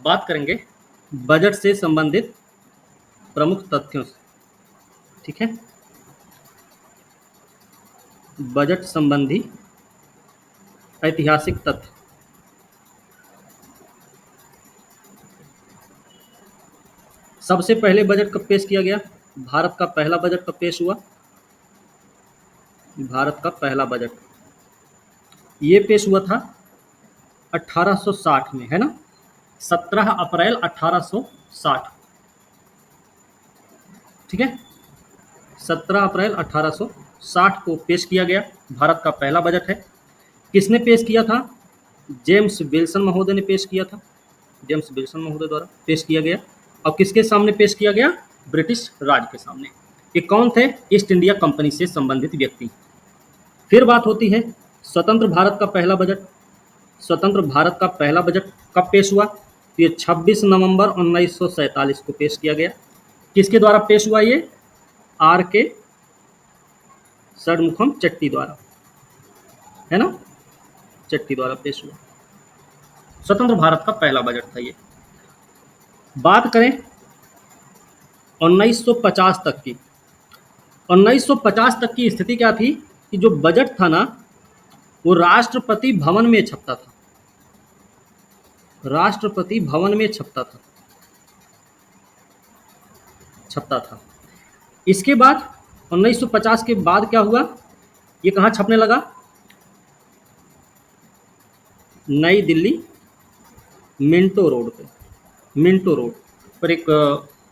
बात करेंगे बजट से संबंधित प्रमुख तथ्यों से। ठीक है, बजट संबंधी ऐतिहासिक तथ्य। सबसे पहले बजट कब पेश किया गया? भारत का पहला बजट कब पेश हुआ? भारत का पहला बजट ये पेश हुआ था 1860 में, है ना, 17 अप्रैल 1860। ठीक है, 17 अप्रैल 1860 को पेश किया गया। भारत का पहला बजट है। किसने पेश किया था? जेम्स विल्सन महोदय ने पेश किया था। जेम्स विल्सन महोदय द्वारा पेश किया गया। और किसके सामने पेश किया गया? ब्रिटिश राज के सामने। ये कौन थे? ईस्ट इंडिया कंपनी से संबंधित व्यक्ति। फिर बात होती है स्वतंत्र भारत का पहला बजट। स्वतंत्र भारत का पहला बजट कब पेश हुआ? तो ये 26 नवंबर 1947 को पेश किया गया। किसके द्वारा पेश हुआ? ये आर के षणमुखम चट्टी द्वारा, है ना, चट्टी द्वारा पेश हुआ। स्वतंत्र भारत का पहला बजट था ये। बात करें 1950 तक की। 1950 तक की स्थिति क्या थी कि जो बजट था ना, वो राष्ट्रपति भवन में छपता था। राष्ट्रपति भवन में छपता था। इसके बाद 1950 के बाद क्या हुआ? ये कहाँ छपने लगा? नई दिल्ली मिंटो रोड पर एक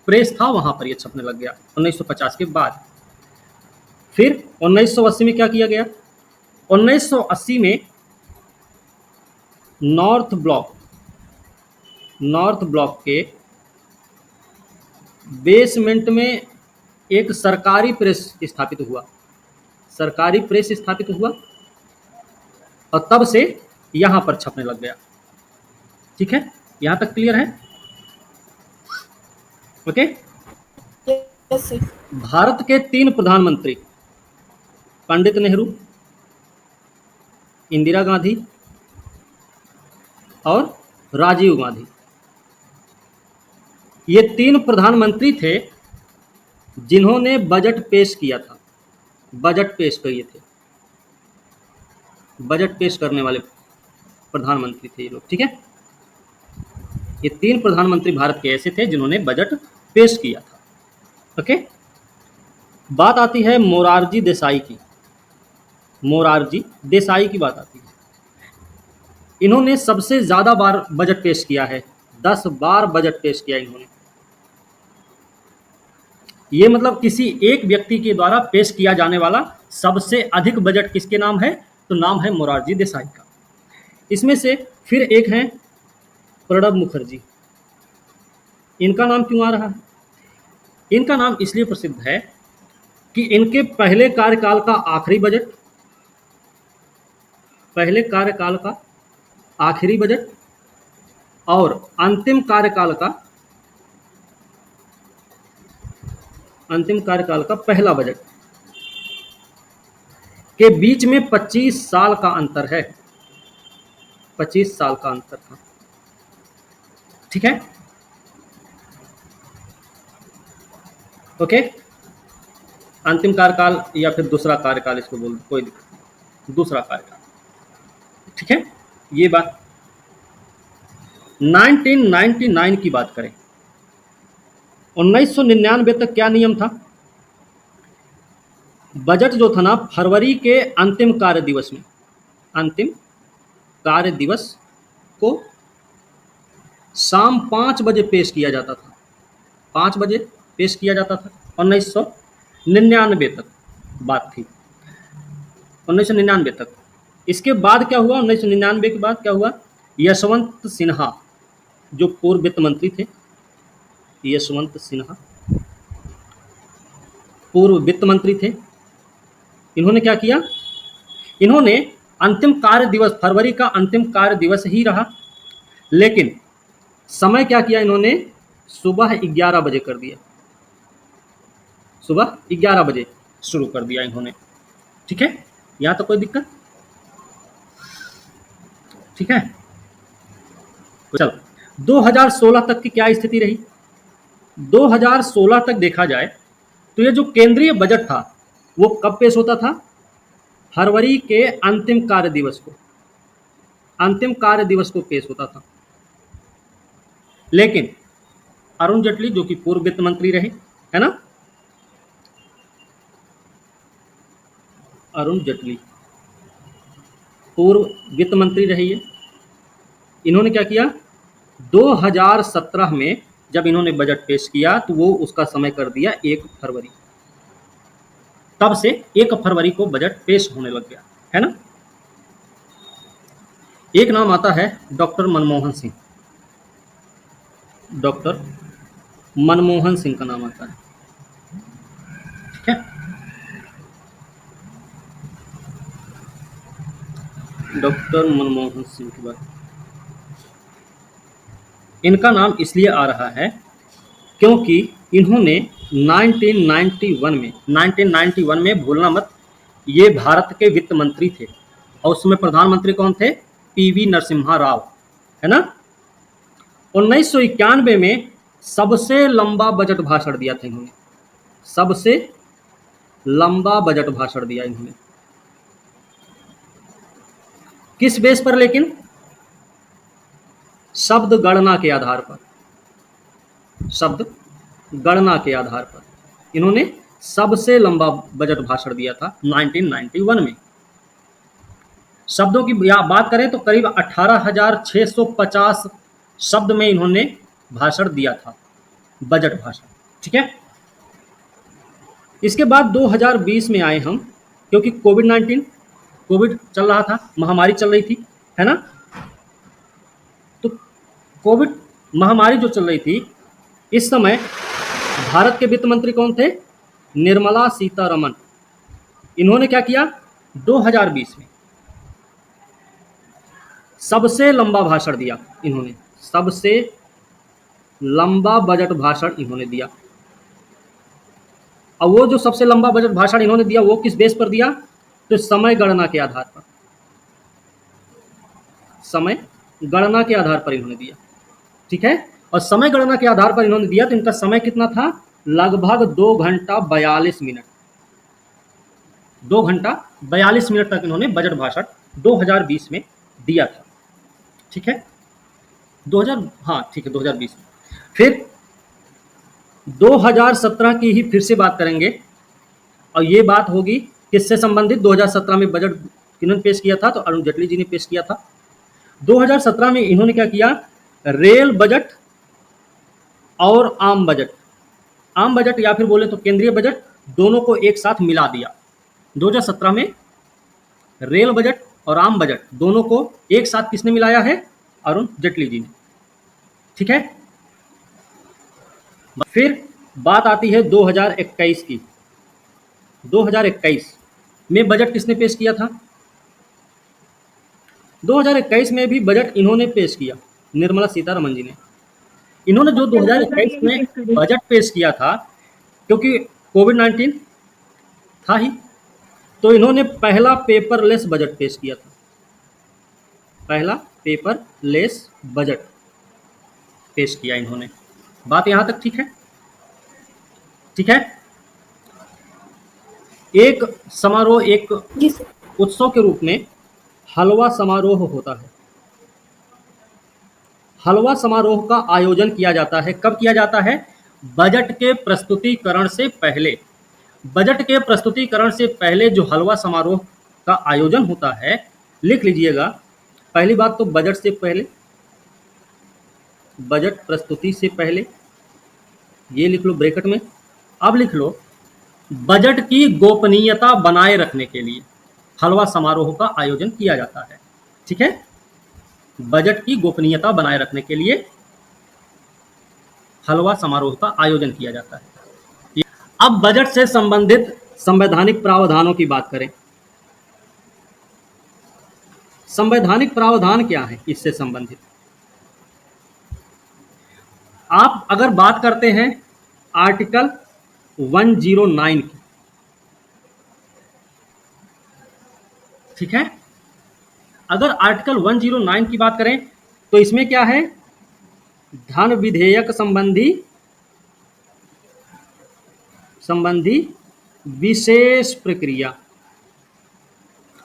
प्रेस था, वहां पर ये छपने लग गया 1950 के बाद। फिर 1980 में क्या किया गया? 1980 में नॉर्थ ब्लॉक के बेसमेंट में एक सरकारी प्रेस स्थापित हुआ और तब से यहां पर छपने लग गया। ठीक है, यहां तक क्लियर है? ओके। Yes sir. भारत के 3 प्रधानमंत्री, पंडित नेहरू, इंदिरा गांधी और राजीव गांधी, ये 3 प्रधानमंत्री थे जिन्होंने बजट पेश किया था। बजट पेश किए थे, बजट पेश करने वाले प्रधानमंत्री थे ये लोग। ठीक है, ये 3 प्रधानमंत्री भारत के ऐसे थे जिन्होंने बजट पेश किया था। ओके। बात आती है मोरारजी देसाई की। मोरारजी देसाई की बात आती है। इन्होंने सबसे ज्यादा बार बजट पेश किया है, 10 बार बजट पेश किया इन्होंने। ये मतलब किसी एक व्यक्ति के द्वारा पेश किया जाने वाला सबसे अधिक बजट किसके नाम है? तो नाम है मोरारजी देसाई का। इसमें से फिर एक हैं प्रणब मुखर्जी। इनका नाम क्यों आ रहा है? इनका नाम इसलिए प्रसिद्ध है कि इनके पहले कार्यकाल का आखिरी बजट और अंतिम कार्यकाल का पहला बजट के बीच में 25 साल का अंतर है। 25 साल का अंतर था। ठीक है, ओके। अंतिम कार्यकाल या फिर दूसरा कार्यकाल इसको बोल, कोई दिक्कत नहीं, दूसरा कार्यकाल। ठीक है, ये बात। 1999 की बात करें, 1999 तक क्या नियम था? बजट जो था ना, फरवरी के अंतिम कार्य दिवस को शाम 5 बजे पेश किया जाता था। 5 बजे पेश किया जाता था। 1999 तक बात थी, 1999 तक। इसके बाद क्या हुआ? 1999 के बाद क्या हुआ? यशवंत सिन्हा, जो पूर्व वित्त मंत्री थे, यशवंत सिन्हा पूर्व वित्त मंत्री थे। इन्होंने क्या किया? इन्होंने अंतिम कार्य दिवस, फरवरी का अंतिम कार्य दिवस ही रहा, लेकिन समय क्या किया इन्होंने? सुबह 11 बजे कर दिया। सुबह 11 बजे शुरू कर दिया इन्होंने। ठीक है, यहां तो कोई दिक्कत? ठीक है, चलो 2016 तक की क्या स्थिति रही? 2016 तक देखा जाए तो ये जो केंद्रीय बजट था वो कब पेश होता था? फरवरी के अंतिम कार्य दिवस को पेश होता था। लेकिन अरुण जेटली जो कि पूर्व वित्त मंत्री रहे, है ना, अरुण जेटली पूर्व वित्त मंत्री रही है, इन्होंने क्या किया? 2017 में जब इन्होंने बजट पेश किया तो वो उसका समय कर दिया 1 फरवरी। तब से 1 फरवरी को बजट पेश होने लग गया, है ना। एक नाम आता है डॉक्टर मनमोहन सिंह। डॉक्टर मनमोहन सिंह का नाम आता है, ठीक है। डॉक्टर मनमोहन सिंह की बात, इनका नाम इसलिए आ रहा है क्योंकि इन्होंने 1991 में, भूलना मत, ये भारत के वित्त मंत्री थे और उस समय प्रधानमंत्री कौन थे? पीवी नरसिम्हा राव, है ना। 1991 में सबसे लंबा बजट भाषण दिया था इन्होंने, सबसे लंबा बजट भाषण दिया इन्होंने। किस बेस पर? लेकिन शब्द गणना के आधार पर, शब्द गणना के आधार पर इन्होंने सबसे लंबा बजट भाषण दिया था 1991 में। शब्दों की बात करें तो करीब 18,650 शब्द में इन्होंने भाषण दिया था, बजट भाषण, ठीक है। इसके बाद 2020 में आए हम, क्योंकि कोविड चल रहा था, महामारी चल रही थी, है ना। तो कोविड महामारी जो चल रही थी, इस समय भारत के वित्त मंत्री कौन थे? निर्मला सीतारमण। इन्होंने क्या किया? 2020 में सबसे लंबा भाषण दिया इन्होंने, सबसे लंबा बजट भाषण इन्होंने दिया। और वो जो सबसे लंबा बजट भाषण इन्होंने दिया वो किस बेस पर दिया? तो समय गणना के आधार पर, समय गणना के आधार पर इन्होंने दिया, ठीक है। और समय गणना के आधार पर इन्होंने दिया तो इनका समय कितना था? लगभग 2 घंटा 42 मिनट, 2 घंटा 42 मिनट तक इन्होंने बजट भाषण 2020 में दिया था, ठीक है। 2020 में। फिर 2017 की ही फिर से बात करेंगे और ये बात होगी किससे संबंधित? 2017 में बजट किन्होंने पेश किया था? तो अरुण जेटली जी ने पेश किया था। 2017 में इन्होंने क्या किया? रेल बजट और आम बजट या फिर बोले तो केंद्रीय बजट, दोनों को एक साथ मिला दिया। 2017 में रेल बजट और आम बजट दोनों को एक साथ किसने मिलाया है? अरुण जेटली जी ने, ठीक है। फिर बात आती है 2021 की। 2021 में बजट किसने पेश किया था? 2021 में भी बजट इन्होंने पेश किया, निर्मला सीतारमण जी ने। इन्होंने जो 2021 में बजट पेश किया था, क्योंकि कोविड-19 था ही, तो इन्होंने पहला पेपरलेस बजट पेश किया था, पहला पेपरलेस बजट पेश किया इन्होंने। बात यहां तक ठीक है? ठीक है। एक समारोह, एक जी सर। उत्सव के रूप में हलवा समारोह होता है। हलवा समारोह का आयोजन किया जाता है, कब किया जाता है? बजट के प्रस्तुतिकरण से पहले। बजट के प्रस्तुतिकरण से पहले जो हलवा समारोह का आयोजन होता है, लिख लीजिएगा। पहली बात तो बजट से पहले, बजट प्रस्तुति से पहले, ये लिख लो ब्रैकेट में। अब लिख लो, बजट की गोपनीयता बनाए रखने के लिए हलवा समारोह का आयोजन किया जाता है, ठीक है। बजट की गोपनीयता बनाए रखने के लिए हलवा समारोह का आयोजन किया जाता है। अब बजट से संबंधित संवैधानिक प्रावधानों की बात करें। संवैधानिक प्रावधान क्या है इससे संबंधित? आप अगर बात करते हैं आर्टिकल 109 की, ठीक है। अगर आर्टिकल 109 की बात करें तो इसमें क्या है? धन विधेयक संबंधी विशेष प्रक्रिया।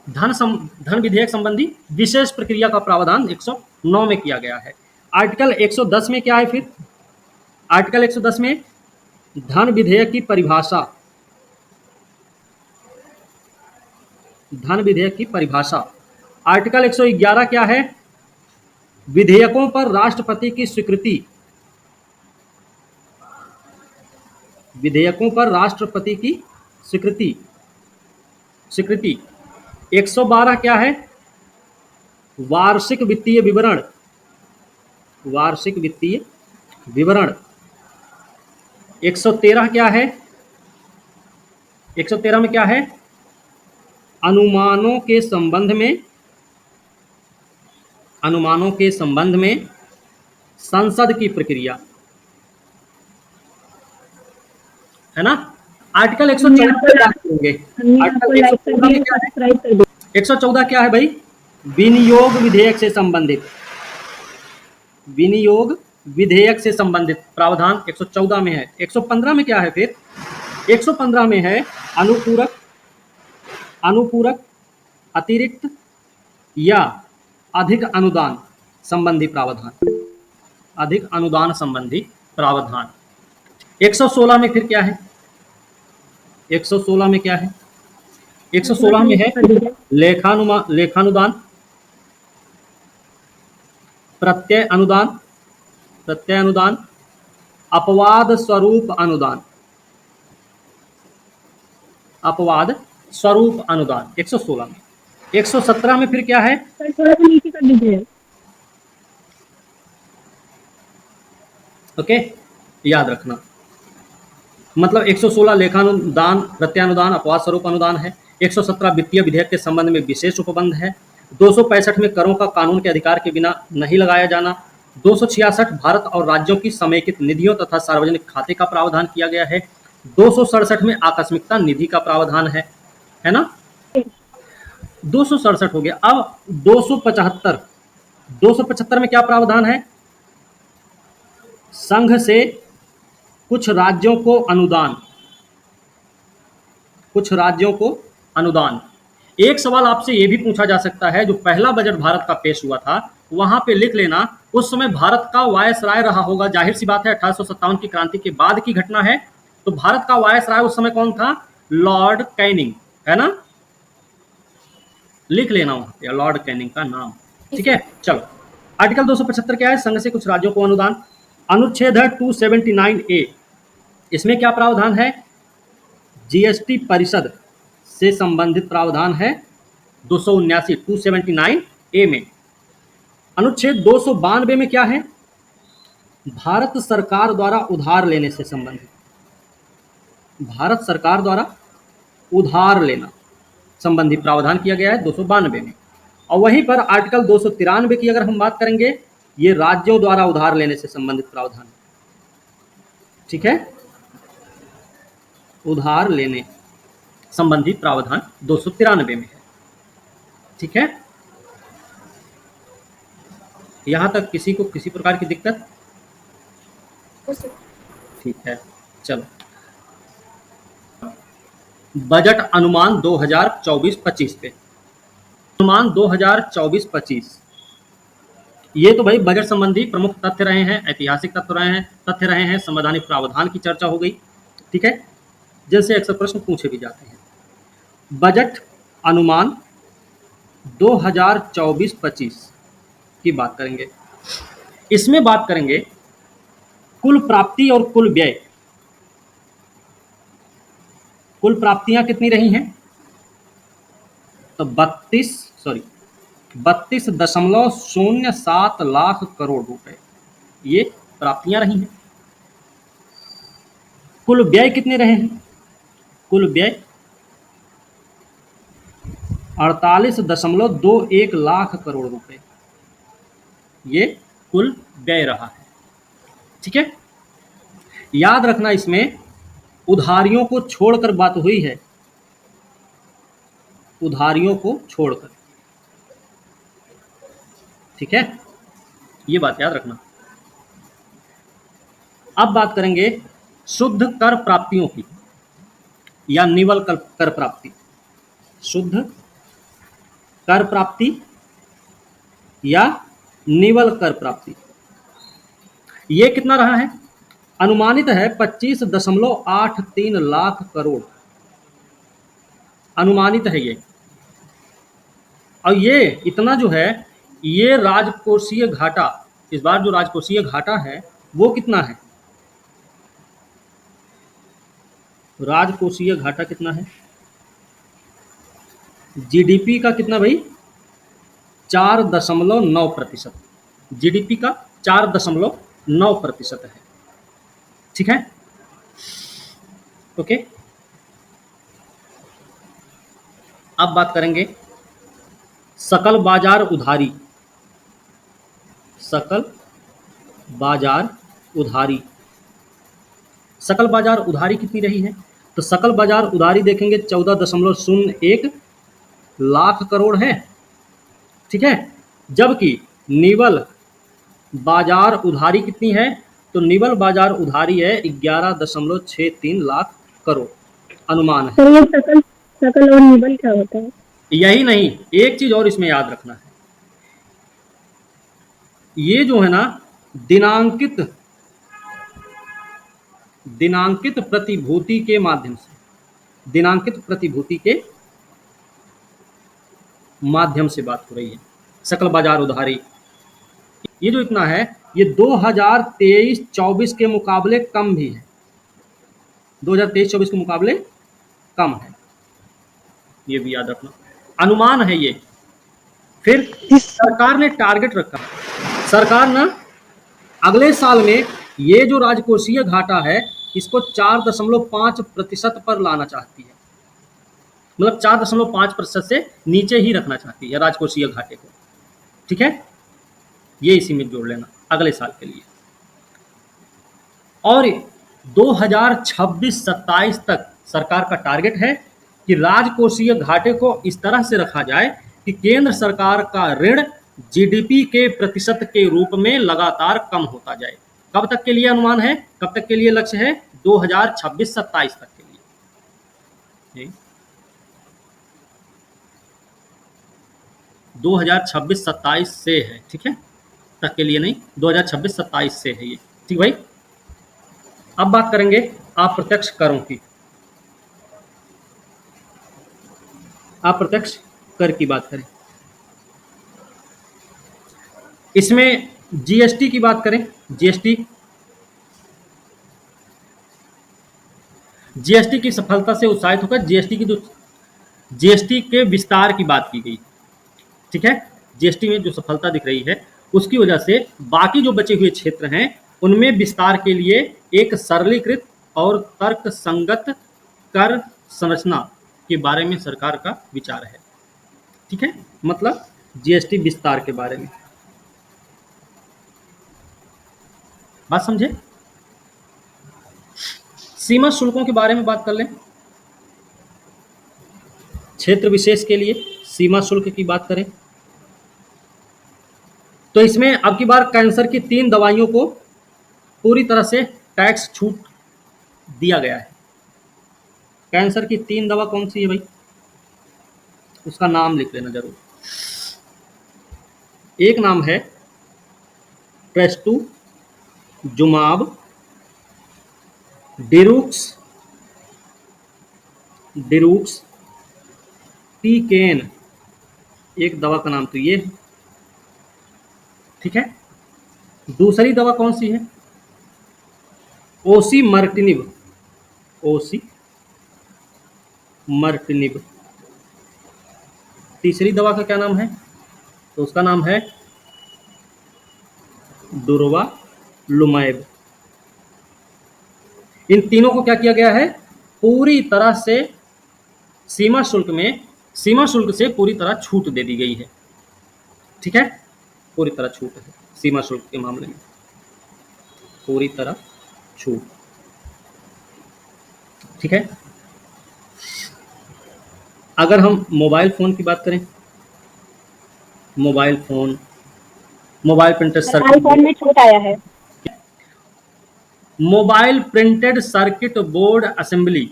धन विधेयक संबंधी विशेष प्रक्रिया का प्रावधान 109 में किया गया है। आर्टिकल 110 में क्या है फिर? आर्टिकल 110 में धन विधेयक की परिभाषा, धन विधेयक की परिभाषा। आर्टिकल 111 क्या है? विधेयकों पर राष्ट्रपति की स्वीकृति, विधेयकों पर राष्ट्रपति की स्वीकृति स्वीकृति 112 क्या है? वार्षिक वित्तीय विवरण, वार्षिक वित्तीय विवरण। 113 क्या है? 113 में क्या है? अनुमानों के संबंध में, अनुमानों के संबंध में संसद की प्रक्रिया, है ना। आर्टिकल 114 पे बात करेंगे। आर्टिकल 114 में क्या है? 114 क्या है भाई? विनियोग विधेयक से संबंधित, विनियोग विधेयक से संबंधित प्रावधान 114 में है। 115 में क्या है फिर? 115 में है अनुपूरक, अनुपूरक, अतिरिक्त या अधिक अनुदान संबंधी प्रावधान, अधिक अनुदान संबंधी प्रावधान। 116 में फिर क्या है? 116 में क्या है? 116 में है लेखानुदान, प्रत्यय अनुदान, प्रत्यय अनुदान, अपवाद स्वरूप अनुदान, अपवाद स्वरूप अनुदान 116 में। 117 में फिर क्या है? थोड़ा सा नीचे कर लीजिए। ओके, याद रखना, मतलब 116 लेखानुदान, प्रत्यानुदान, अपवाद स्वरूप अनुदान है। 117 वित्तीय विधेयक के संबंध में विशेष उपबंध है। 265 में करों का कानून के अधिकार के बिना नहीं लगाया जाना। 266 भारत और राज्यों की समेकित निधियों तथा सार्वजनिक खाते का प्रावधान किया गया है। 267 में आकस्मिकता निधि का प्रावधान है ना। 267 हो गया। अब 275, 275 में क्या प्रावधान है? संघ से कुछ राज्यों को अनुदान, कुछ राज्यों को अनुदान। एक सवाल आपसे यह भी पूछा जा सकता है, जो पहला बजट भारत का पेश हुआ था वहां पे लिख लेना, उस समय भारत का वायसराय रहा होगा। जाहिर सी बात है, 1857 की क्रांति के बाद की घटना है, तो भारत का वायसराय उस समय कौन था? लॉर्ड कैनिंग, है ना। लिख लेना वहां पे लॉर्ड कैनिंग का नाम, ठीक है। चलो, आर्टिकल 275 क्या है? संघ से कुछ राज्यों को अनुदान। अनुच्छेद है 279A, इसमें क्या प्रावधान है? जीएसटी परिषद से संबंधित प्रावधान है 279 279A में। अनुच्छेद 292 में क्या है? भारत सरकार द्वारा उधार लेने से संबंधित, भारत सरकार द्वारा उधार लेना संबंधी प्रावधान किया गया है 292 में। और वहीं पर आर्टिकल 293 की अगर हम बात करेंगे, ये राज्यों द्वारा उधार लेने से संबंधित प्रावधान, ठीक है, उधार लेने संबंधी प्रावधान 293 में है, ठीक है। यहां तक किसी को किसी प्रकार की दिक्कत? ठीक है, चलो। बजट अनुमान 2024-25 पे, अनुमान 2024-25, ये तो भाई बजट संबंधी प्रमुख तथ्य रहे हैं, ऐतिहासिक तथ्य रहे हैं, संवैधानिक प्रावधान की चर्चा हो गई, ठीक है, जिनसे अक्सर प्रश्न पूछे भी जाते हैं। बजट अनुमान 2024-25 की बात करेंगे। इसमें बात करेंगे कुल प्राप्ति और कुल व्यय। कुल प्राप्तियां कितनी रही हैं? तो 32.07 लाख करोड़ रुपए ये प्राप्तियां रही हैं। कुल व्यय कितने रहे हैं? कुल व्यय 48.21 लाख करोड़ रुपए ये कुल व्यय रहा है, ठीक है। याद रखना, इसमें उधारियों को छोड़कर बात हुई है, उधारियों को छोड़कर, ठीक है, ये बात याद रखना। अब बात करेंगे शुद्ध कर प्राप्तियों की या निवल कर प्राप्ति। शुद्ध कर प्राप्ति या निवल कर प्राप्ति, ये कितना रहा है? अनुमानित है 25.83 लाख करोड़, अनुमानित है ये। और ये इतना जो है, ये राजकोषीय घाटा, इस बार जो राजकोषीय घाटा है वो कितना है? राजकोषीय घाटा कितना है? जीडीपी का कितना भाई? 4.9%। जीडीपी का 4.9% है। ठीक है, ओके। अब बात करेंगे सकल बाजार उधारी। सकल बाजार उधारी, सकल बाजार उधारी कितनी रही है? तो सकल बाजार उधारी देखेंगे 14.01 लाख करोड़ है। ठीक है, जबकि निवल बाजार उधारी कितनी है? तो निवल बाजार उधारी है 11.63 लाख करोड़, अनुमान है। सर ये सकल सकल और निवल क्या होता है? यही नहीं, एक चीज और इसमें याद रखना है, ये जो है ना दिनांकित प्रतिभूति के माध्यम से, दिनांकित प्रतिभूति के माध्यम से बात हो रही है। सकल बाजार उधारी ये जो इतना है, ये 2023-24 के मुकाबले कम भी है, 2023-24 के मुकाबले कम है, ये भी याद रखना, अनुमान है ये। फिर सरकार ने टारगेट रखा, सरकार ना अगले साल में ये जो राजकोषीय घाटा है इसको 4.5% पर लाना चाहती है, मतलब 4.5% से नीचे ही रखना चाहती है राजकोषीय घाटे को। ठीक है, ये इसी में जोड़ लेना अगले साल के लिए। और 2026-27 तक सरकार का टारगेट है कि राजकोषीय घाटे को इस तरह से रखा जाए कि केंद्र सरकार का ऋण जीडीपी के प्रतिशत के रूप में लगातार कम होता जाए। कब तक के लिए अनुमान है, कब तक के लिए लक्ष्य है? 2026-27 तक के लिए। 2026-27 से है, ठीक है, तक के लिए नहीं, 2026-27 से है ये। ठीक भाई, अब बात करेंगे अप्रत्यक्ष करों की। अप्रत्यक्ष कर की बात करें, इसमें जीएसटी की बात करें। जीएसटी की सफलता से उत्साहित होकर जीएसटी के विस्तार की बात की गई। ठीक है, जीएसटी में जो सफलता दिख रही है उसकी वजह से बाकी जो बचे हुए क्षेत्र हैं उनमें विस्तार के लिए एक सरलीकृत और तर्कसंगत कर संरचना के बारे में सरकार का विचार है। ठीक है, मतलब जीएसटी विस्तार के बारे में बात समझे। सीमा शुल्कों के बारे में बात कर लें, क्षेत्र विशेष के लिए सीमा शुल्क की बात करें तो इसमें अब की बार कैंसर की 3 दवाइयों को पूरी तरह से टैक्स छूट दिया गया है। कैंसर की 3 दवा कौन सी है भाई, उसका नाम लिख लेना जरूर। एक नाम है ट्रेस्टुजुमाब, डिरूक्स टीकेन, एक दवा का नाम तो ये है। ठीक है, दूसरी दवा कौन सी है? ओसीमर्टिनिब। तीसरी दवा का क्या नाम है? तो उसका नाम है दुर्वालुमैब। इन तीनों को क्या किया गया है? पूरी तरह से सीमा शुल्क से पूरी तरह छूट दे दी गई है। ठीक है, पूरी तरह छूट है सीमा शुल्क के मामले में, पूरी तरह छूट। ठीक है, अगर हम मोबाइल फ़ोन की बात करें, मोबाइल प्रिंटर सर्किट आईफोन में छूट आया है। Mobile printed circuit board assembly,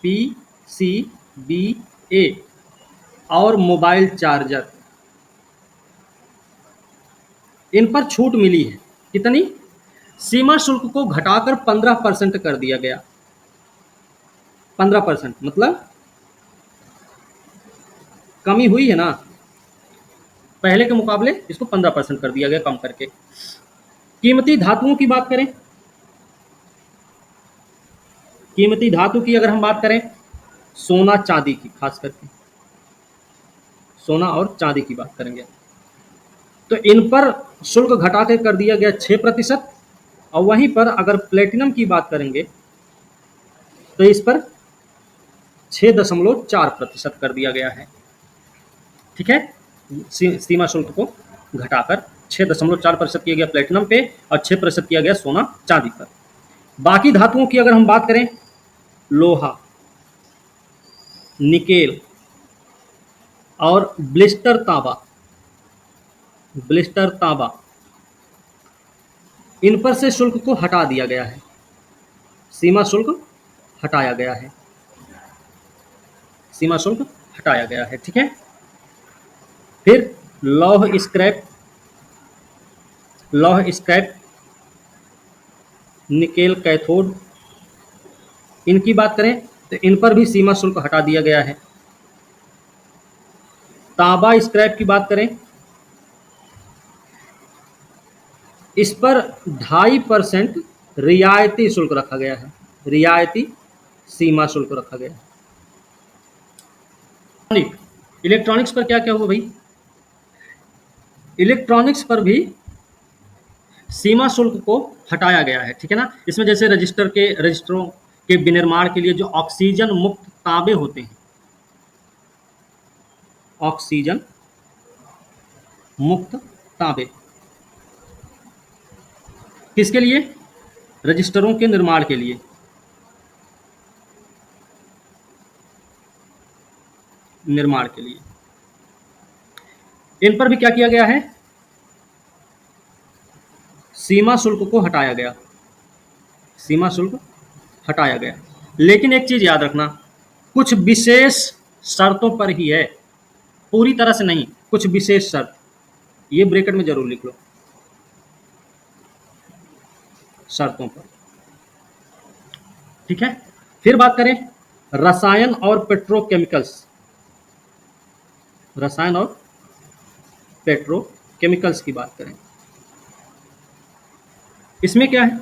PCBA, और मोबाइल चार्जर, इन पर छूट मिली है। कितनी? सीमा शुल्क को घटाकर 15% कर दिया गया। 15% मतलब कमी हुई है ना, पहले के मुकाबले इसको 15% कर दिया गया कम करके। कीमती धातुओं की बात करें, कीमती धातु की अगर हम बात करें, सोना चांदी की, खास करके सोना और चांदी की बात करेंगे, तो इन पर शुल्क घटा के कर दिया गया 6%। और वहीं पर अगर प्लेटिनम की बात करेंगे तो इस पर 6.4% कर दिया गया है। ठीक है, सीमा शुल्क को घटाकर 6.4% किया गया प्लेटिनम पे और 6% किया गया सोना चांदी पर। बाकी धातुओं की अगर हम बात करें, लोहा, निकेल और ब्लिस्टर तांबा, ब्लिस्टर तांबा, इन पर से शुल्क को हटा दिया गया है, सीमा शुल्क हटाया गया है, सीमा शुल्क हटाया गया है। ठीक है, फिर लौह स्क्रैप, लौह स्क्रैप, निकेल कैथोड, इनकी बात करें तो इन पर भी सीमा शुल्क हटा दिया गया है। तांबा स्क्रैप की बात करें, इस पर 2.5% रियायती शुल्क रखा गया है, रियायती सीमा शुल्क रखा गया है। इलेक्ट्रॉनिक्स पर क्या क्या हुआ भाई? इलेक्ट्रॉनिक्स पर भी सीमा शुल्क को हटाया गया है। ठीक है ना, इसमें जैसे रजिस्टरों के विनिर्माण के लिए जो ऑक्सीजन मुक्त तांबे होते हैं, ऑक्सीजन मुक्त तांबे, किसके लिए? रजिस्टरों के निर्माण के लिए, निर्माण के लिए इन पर भी क्या किया गया है? सीमा शुल्क को हटाया गया, सीमा शुल्क हटाया गया। लेकिन एक चीज याद रखना, कुछ विशेष शर्तों पर ही है, पूरी तरह से नहीं, कुछ विशेष शर्त, ये ब्रैकेट में जरूर लिख लो, शर्तों पर। ठीक है, फिर बात करें रसायन और पेट्रोकेमिकल्स, रसायन और पेट्रोकेमिकल्स की बात करें, इसमें क्या है?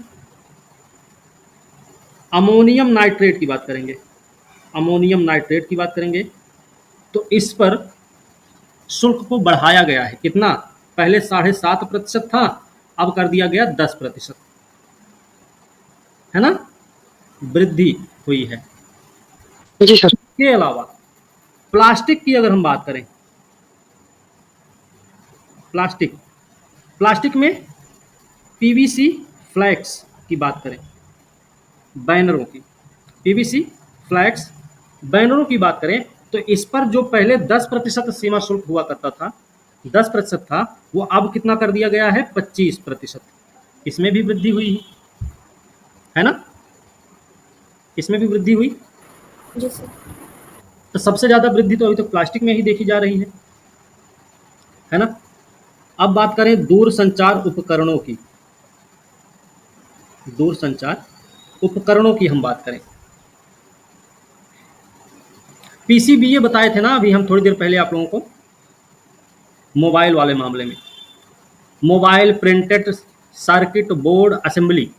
अमोनियम नाइट्रेट की बात करेंगे, अमोनियम नाइट्रेट की बात करेंगे, तो इस पर शुल्क को बढ़ाया गया है। कितना? पहले 7.5% था, अब कर दिया गया 10%, है ना, वृद्धि हुई है। जी सर। इसके अलावा प्लास्टिक की अगर हम बात करें, प्लास्टिक, प्लास्टिक में पीवीसी फ्लैक्स की बात करें, बैनरों की, पीवीसी फ्लैक्स बैनरों की बात करें, तो इस पर जो पहले 10% सीमा शुल्क हुआ करता था, 10% था, वो अब कितना कर दिया गया है? 25%। इसमें भी वृद्धि हुई है ना, इसमें भी वृद्धि हुई। जी सर। तो सबसे ज्यादा वृद्धि तो अभी तक प्लास्टिक में ही देखी जा रही है ना। अब बात करें दूर संचार उपकरणों की, दूर संचार उपकरणों की हम बात करें, पीसीबीए बताए थे ना अभी हम थोड़ी देर पहले आप लोगों को, मोबाइल वाले मामले में, mobile printed circuit board assembly,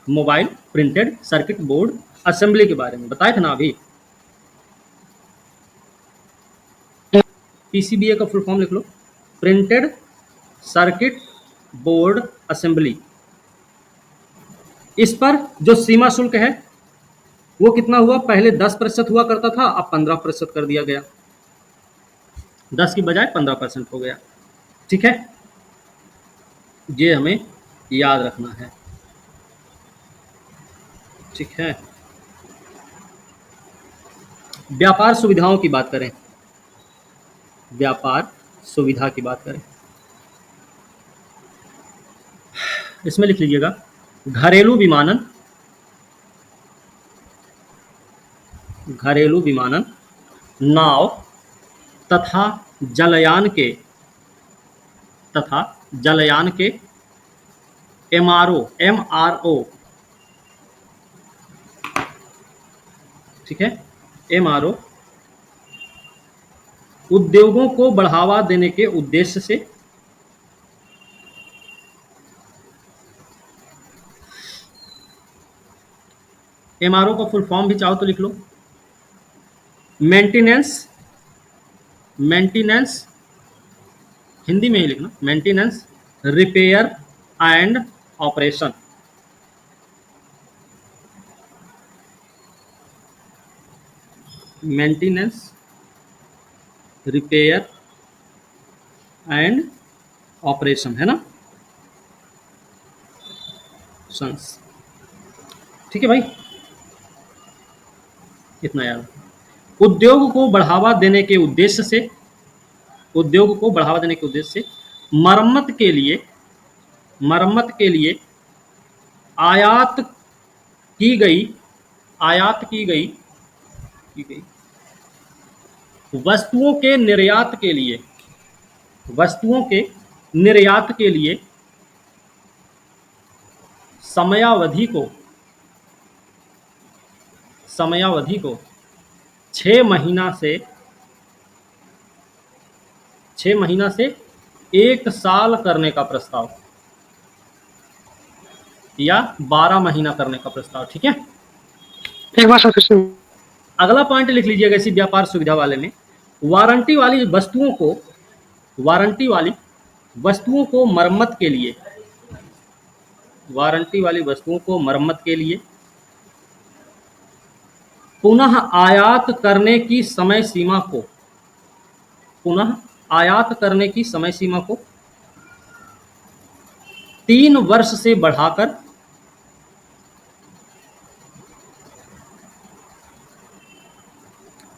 mobile printed circuit board assembly के बारे में बताए थे ना अभी। पीसीबीए का फुल फॉर्म लिख लो, प्रिंटेड सर्किट बोर्ड असेंबली। इस पर जो सीमा शुल्क है वो कितना हुआ? पहले 10% हुआ करता था, अब 15% कर दिया गया, 10 की बजाय 15% हो गया। ठीक है, ये हमें याद रखना है। ठीक है, व्यापार सुविधाओं की बात करें, व्यापार सुविधा की बात करें, इसमें लिख लीजिएगा घरेलू विमानन, घरेलू विमानन, नाव तथा जलयान के, तथा जलयान के एमआरओ, एमआरओ, ठीक है, एमआरओ उद्योगों को बढ़ावा देने के उद्देश्य से, एमआरओ का फुल फॉर्म भी चाहो तो लिख लो, मेंटेनेंस, मेंटेनेंस हिंदी में ही लिखना, maintenance, repair and operation, maintenance, repair and operation, है ना सन्स, ठीक है भाई, इतना याद। उद्योग को बढ़ावा देने के उद्देश्य से, उद्योग को बढ़ावा देने के उद्देश्य से मरम्मत के लिए, मरम्मत के लिए आयात की गई, आयात की गई वस्तुओं के निर्यात के लिए, वस्तुओं के निर्यात के लिए समयावधि को, समयावधि को 6 महीना से, 6 महीना से 1 साल करने का प्रस्ताव, या 12 महीना करने का प्रस्ताव, ठीक है। एक बार सर फिर से। अगला पॉइंट लिख लीजिएगा इसी व्यापार सुविधा वाले में, वारंटी वाली वस्तुओं को, वारंटी वाली वस्तुओं को मरम्मत के लिए, वारंटी वाली वस्तुओं को मरम्मत के लिए पुनः आयात करने की समय सीमा को, पुनः आयात करने की समय सीमा को 3 वर्ष से बढ़ाकर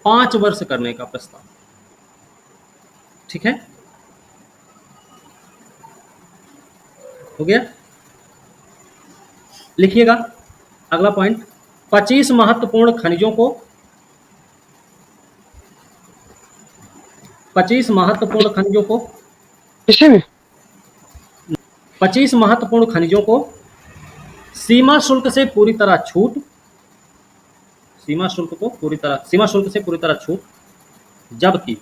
5 वर्ष करने का प्रस्ताव, ठीक है, हो गया। लिखिएगा अगला पॉइंट, 25 महत्वपूर्ण खनिजों को, 25 महत्वपूर्ण खनिजों को, इसी में 25 महत्वपूर्ण खनिजों को सीमा शुल्क से पूरी तरह छूट, सीमा शुल्क को पूरी तरह, सीमा शुल्क से पूरी तरह छूट, जबकि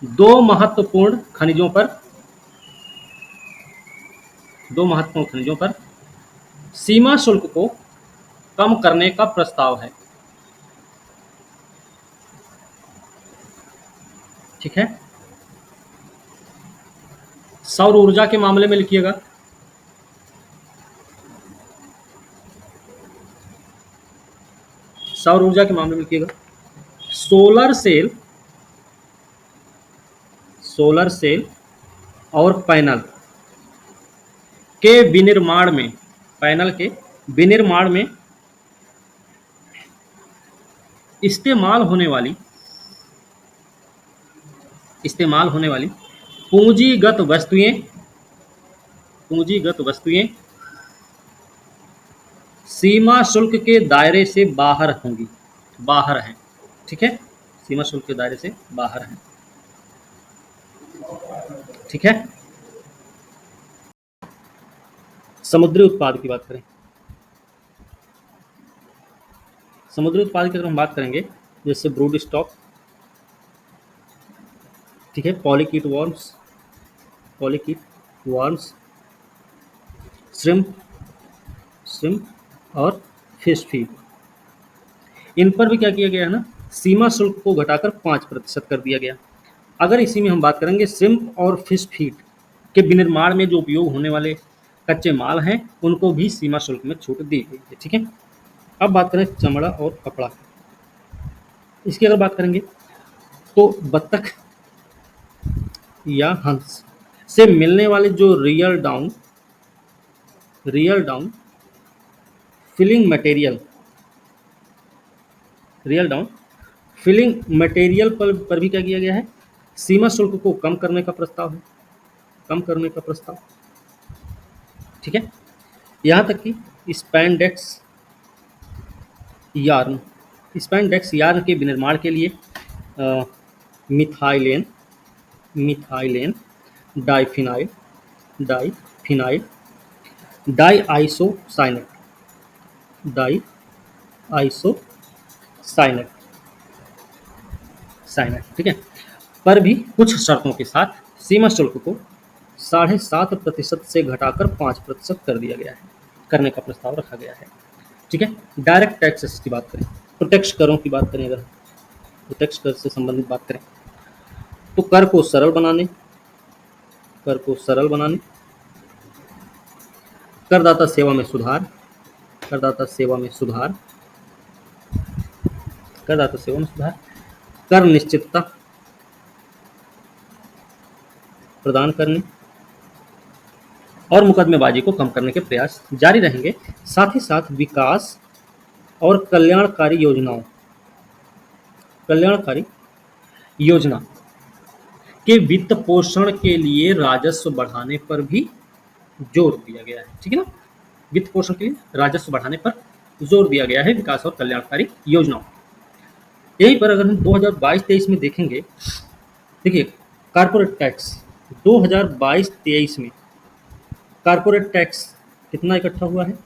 2 महत्वपूर्ण खनिजों पर, 2 महत्वपूर्ण खनिजों पर सीमा शुल्क को कम करने का प्रस्ताव है, ठीक है। सौर ऊर्जा के मामले में लिखिएगा, सौर ऊर्जा के मामले में लिखिएगा सोलर सेल, सोलर सेल और पैनल के विनिर्माण में, पैनल के विनिर्माण में इस्तेमाल होने वाली, इस्तेमाल होने वाली पूंजीगत वस्तुएं, पूंजीगत वस्तुएं सीमा शुल्क के दायरे से बाहर होंगी, बाहर हैं, ठीक है, सीमा शुल्क के दायरे से बाहर हैं, ठीक है। समुद्री उत्पाद की बात करें, समुद्री उत्पाद की अगर हम बात करेंगे जैसे ब्रूड स्टॉक, ठीक है, पॉलीकीट वर्म्स, पॉलीकीट वर्म्स, श्रिम्प, श्रिम्प और फिश फीड, इन पर भी क्या किया गया है ना, सीमा शुल्क को घटाकर 5% कर दिया गया। अगर इसी में हम बात करेंगे श्रिम्प और फिश फीड के विनिर्माण में जो उपयोग होने वाले कच्चे माल हैं उनको भी सीमा शुल्क में छूट दी गई है, ठीक है। अब बात करें चमड़ा और कपड़ा, इसकी अगर बात करेंगे तो बत्तख या हंस से मिलने वाले जो real down, real down filling material, real down filling material पर भी क्या किया गया है, सीमा शुल्क को कम करने का प्रस्ताव है, कम करने का प्रस्ताव। ठीक है, यहाँ तक कि यार्न स्पैंडेक्स यार्न के विनिर्माण के लिए मिथाइलेन मिथाइलेन डाइफिनाइल डाइफिनाइल डाइआइसोसाइनेट डाइआइसोसाइनेट ठीक है, पर भी कुछ शर्तों के साथ सीमा शुल्क को 7.5% से घटाकर 5% कर दिया गया है, करने का प्रस्ताव रखा गया है। ठीक है, डायरेक्ट टैक्सेस की बात करें, प्रत्यक्ष करों की बात करें, अगर प्रत्यक्ष कर से संबंधित बात करें तो कर को सरल बनाने करदाता सेवा में सुधार कर निश्चितता प्रदान करने और मुकदमेबाजी को कम करने के प्रयास जारी रहेंगे। साथ ही साथ विकास और कल्याणकारी योजना के वित्त पोषण के लिए राजस्व बढ़ाने पर भी जोर दिया गया है। ठीक है ना, वित्त पोषण के लिए राजस्व बढ़ाने पर जोर दिया गया है विकास और कल्याणकारी योजनाओं। यहीं पर अगर हम 2022-23 में देखेंगे, देखिए कारपोरेट टैक्स 2022-23 में कारपोरेट टैक्स कितना इकट्ठा हुआ है?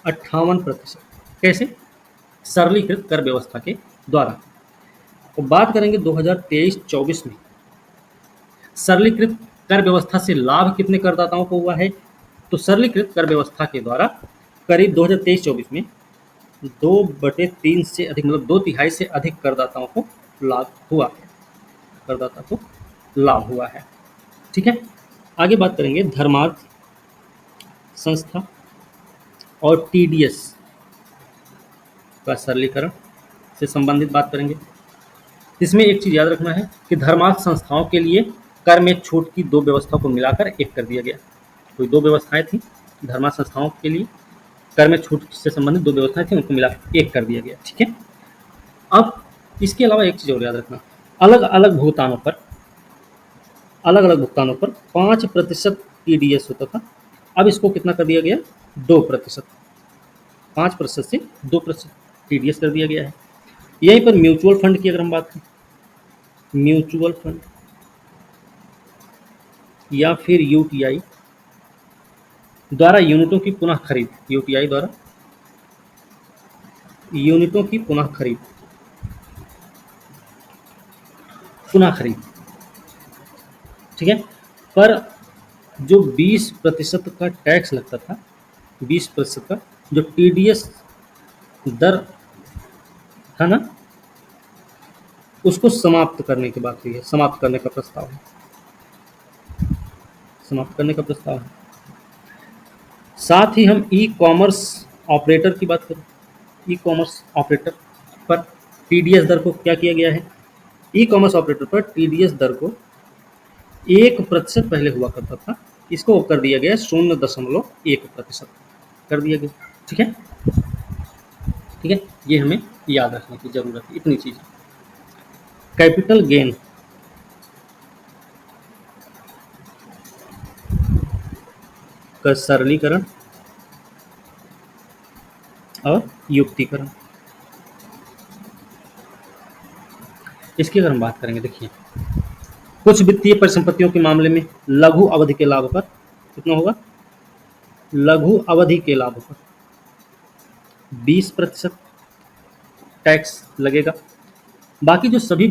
58%। कैसे? सरलीकृत कर व्यवस्था के द्वारा। तो बात करेंगे 2023-24 में सरलीकृत कर व्यवस्था से लाभ कितने करदाताओं को हुआ है? तो सरलीकृत कर व्यवस्था के द्वारा करीब 2023-24 में 2/3 से अधिक, मतलब 2/3 से अधिक करदाताओं को लाभ हुआ है। ठीक है, आगे बात करेंगे धर्मार्थ संस्था और टीडीएस का सरलीकरण से संबंधित बात करेंगे। इसमें एक चीज़ याद रखना है कि धर्मार्थ संस्थाओं के लिए कर में छूट की 2 व्यवस्था को मिलाकर एक कर दिया गया। कोई 2 व्यवस्थाएं थी धर्मार्थ संस्थाओं के लिए, कर में छूट से संबंधित 2 व्यवस्थाएं थी, उनको मिलाकर एक कर दिया गया। ठीक है, अब इसके अलावा एक चीज़ और याद रखना, अलग अलग भुगतानों पर 5% टीडीएस होता था, अब इसको कितना कर दिया गया? 2%। 5% से 2% टीडीएस कर दिया गया है। यहीं पर म्यूचुअल फंड की अगर हम बात करें, म्यूचुअल फंड या फिर यूटीआई द्वारा यूनिटों की पुनः खरीद, ठीक है, पर जो 20% का टैक्स लगता था, 20% का जो टीडीएस दर था ना, उसको समाप्त करने की बात हुई है, समाप्त करने का प्रस्ताव है। साथ ही हम ई कॉमर्स ऑपरेटर की बात करें, ई कॉमर्स ऑपरेटर पर टीडीएस दर को क्या किया गया है? ई कॉमर्स ऑपरेटर पर टीडीएस दर को 1% पहले हुआ करता था, इसको कर दिया गया 0.1% कर दिया गया। ठीक है, ये हमें याद रखने की जरूरत है, इतनी चीज़। कैपिटल गेन का सरलीकरण और युक्तिकरण, इसकी अगर हम बात करेंगे, देखिए कुछ वित्तीय परिसंपत्तियों के मामले में लघु अवधि के लाभ पर कितना होगा? लघु अवधि के लाभ पर 20% टैक्स लगेगा। बाकी जो सभी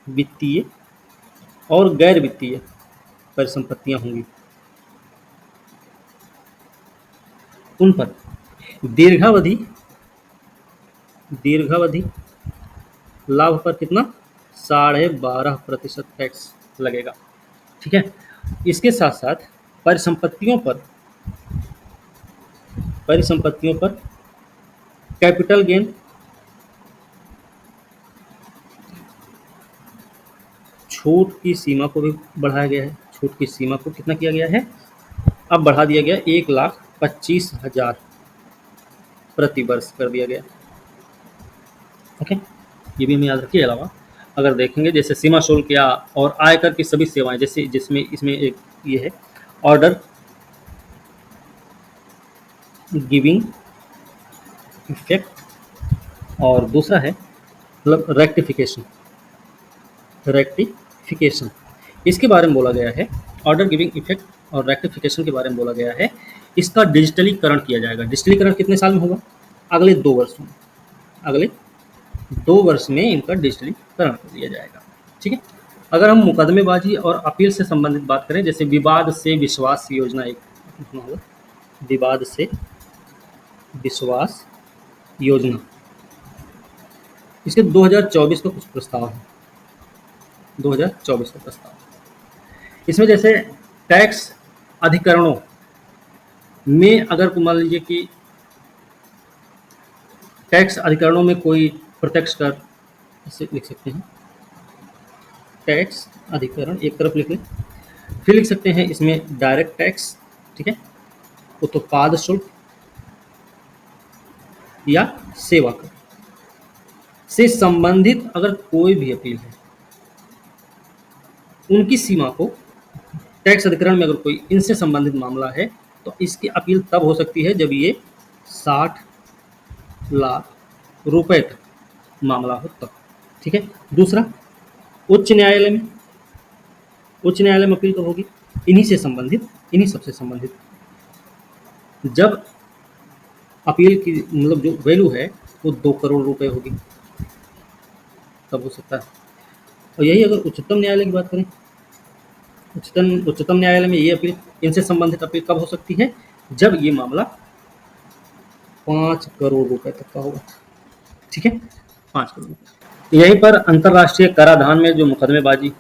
वित्तीय और गैर वित्तीय परिसंपत्तियां होंगी, उन पर दीर्घावधि लाभ पर कितना? 12.5% टैक्स लगेगा। ठीक है, इसके साथ साथ परिसंपत्तियों पर कैपिटल गेन छूट की सीमा को भी बढ़ाया गया है। छूट की सीमा को कितना किया गया है? अब बढ़ा दिया गया, 1,25,000 प्रति वर्ष कर दिया गया। ओके, ये भी हमें याद रखिए। अलावा अगर देखेंगे जैसे सीमा शुल्क या और आयकर की सभी सेवाएं, जैसे जिसमें इसमें एक ये है ऑर्डर गिविंग इफेक्ट, और दूसरा है मतलब रेक्टिफिकेशन। इसके बारे में बोला गया है, ऑर्डर गिविंग इफेक्ट और रेक्टिफिकेशन के बारे में बोला गया है। इसका डिजिटलीकरण किया जाएगा। डिजिटलीकरण कितने साल में होगा? अगले 2 वर्ष में। अगले 2 वर्ष में इनका डिजिटलीकरण कर दिया जाएगा। ठीक है। अगर हम मुकदमेबाजी और अपील से संबंधित बात करें, जैसे विवाद से विश्वास योजना एक होगा, विवाद से विश्वास योजना, इसके 2024 का कुछ प्रस्ताव है, 2024 का प्रस्ताव। इसमें जैसे टैक्स अधिकरणों में अगर मान लीजिए कि टैक्स अधिकरणों में कोई प्रत्यक्ष कर, इसे लिख सकते हैं टैक्स अधिकरण एक तरफ लिख लें, फिर लिख सकते हैं इसमें डायरेक्ट टैक्स, ठीक है, उत्पाद शुल्क या सेवा कर से संबंधित अगर कोई भी अपील है, उनकी सीमा को टैक्स अधिकरण में अगर कोई इनसे संबंधित मामला है तो इसकी अपील तब हो सकती है जब ये 60 लाख रुपए तक मामला हो तब। ठीक है। दूसरा, उच्च न्यायालय में, उच्च न्यायालय में अपील कब होगी? इन्हीं से संबंधित, इन्हीं सबसे संबंधित, जब अपील की मतलब जो वैल्यू है वो 2 करोड़ रुपए होगी तब हो सकता है। और यही अगर उच्चतम न्यायालय की बात करें, उच्चतम न्यायालय में ये अपील, इनसे संबंधित अपील कब हो सकती है? जब ये मामला 5 करोड़ रुपए तक का होगा। ठीक है, 5 करोड़ रुपए। यहीं पर अंतर्राष्ट्रीय कराधान में जो मुकदमेबाजी,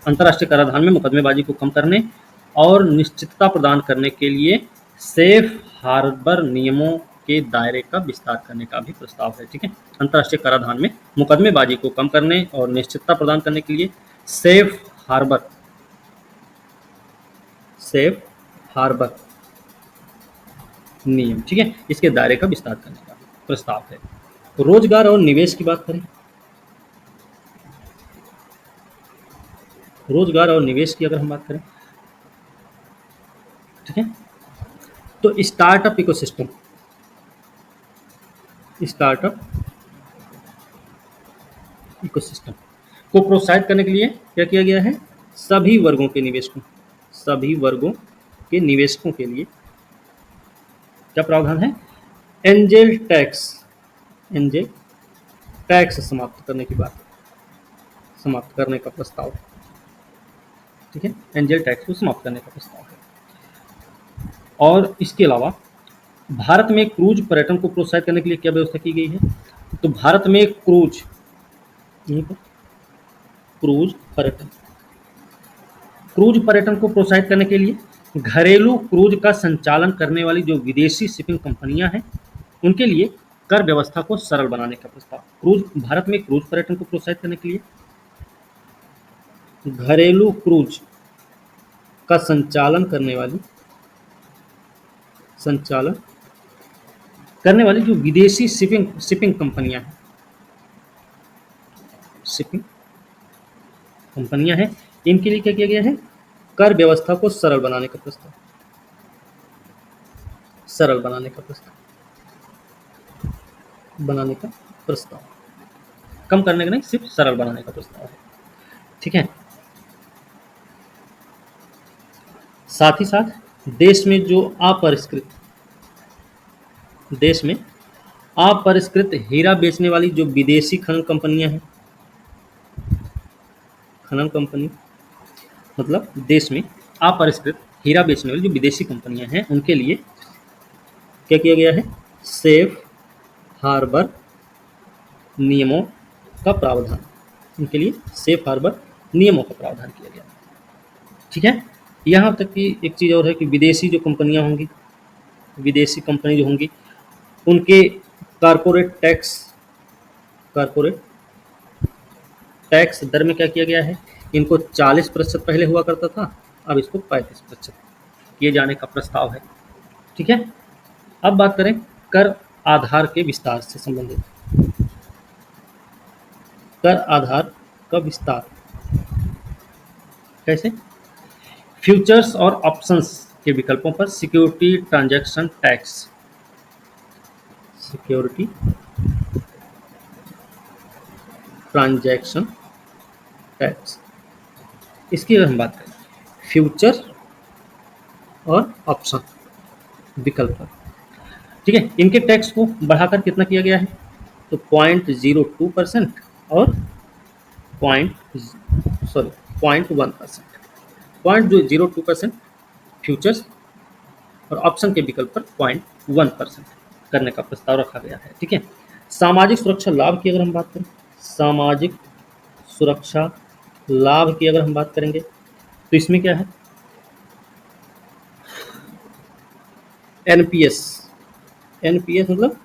अंतर्राष्ट्रीय कराधान में मुकदमेबाजी को कम करने और निश्चितता प्रदान करने के लिए सेफ हार्बर नियमों के दायरे का विस्तार करने का भी प्रस्ताव है। ठीक है। अंतर्राष्ट्रीय कराधान में मुकदमेबाजी को कम करने और निश्चितता प्रदान करने के लिए सेफ हार्बर नियम, ठीक है, इसके दायरे का विस्तार करने का प्रस्ताव है। रोजगार और निवेश की बात करें, रोजगार और निवेश की अगर हम बात करें, ठीक है, तो स्टार्टअप इकोसिस्टम, को प्रोत्साहित करने के लिए क्या किया गया है? सभी वर्गों के निवेशकों के लिए क्या प्रावधान है? एंजल टैक्स समाप्त करने का प्रस्ताव। ठीक है, एंजल टैक्स को समाप्त करने का प्रस्ताव है। और इसके अलावा भारत में क्रूज पर्यटन को प्रोत्साहित करने के लिए क्या व्यवस्था की गई है? तो भारत में क्रूज पर्यटन को प्रोत्साहित करने के लिए घरेलू क्रूज का संचालन करने वाली जो विदेशी शिपिंग कंपनियां हैं, उनके लिए कर व्यवस्था को सरल बनाने का प्रस्ताव। भारत में क्रूज पर्यटन को प्रोत्साहित करने के लिए घरेलू क्रूज का संचालन करने वाली जो विदेशी शिपिंग कंपनियां हैं, इनके लिए क्या किया गया है? कर व्यवस्था को सरल बनाने का प्रस्ताव, कम करने का नहीं, सिर्फ सरल बनाने का प्रस्ताव है। ठीक है। साथ ही साथ देश में अपरिष्कृत हीरा बेचने वाली जो विदेशी खनन कंपनियां हैं, खनन कंपनी मतलब देश में अपरिष्कृत हीरा बेचने वाली जो विदेशी कंपनियां हैं, उनके लिए क्या किया गया है? सेफ हार्बर नियमों का प्रावधान, उनके लिए सेफ हार्बर नियमों का प्रावधान किया गया। ठीक है। यहाँ तक कि एक चीज़ और है कि विदेशी कंपनी जो होंगी, उनके कारपोरेट टैक्स दर में क्या किया गया है? इनको 40% पहले हुआ करता था, अब इसको 35% किए जाने का प्रस्ताव है। ठीक है। अब बात करें कर आधार के विस्तार से संबंधित। कर आधार का विस्तार। कैसे? फ्यूचर्स और ऑप्शंस के विकल्पों पर security transaction tax, security transaction tax, इसकी अगर हम बात करें फ्यूचर और ऑप्शन विकल्प पर, ठीक है, इनके टैक्स को बढ़ाकर कितना किया गया है? तो 0.02% और 0.1%, 0.02% फ्यूचर्स और ऑप्शन के विकल्प पर 0.1% करने का प्रस्ताव रखा गया है। ठीक है, सामाजिक सुरक्षा लाभ की अगर हम बात करें, सामाजिक सुरक्षा लाभ की अगर हम बात करेंगे तो इसमें क्या है? एनपीएस, एनपीएस मतलब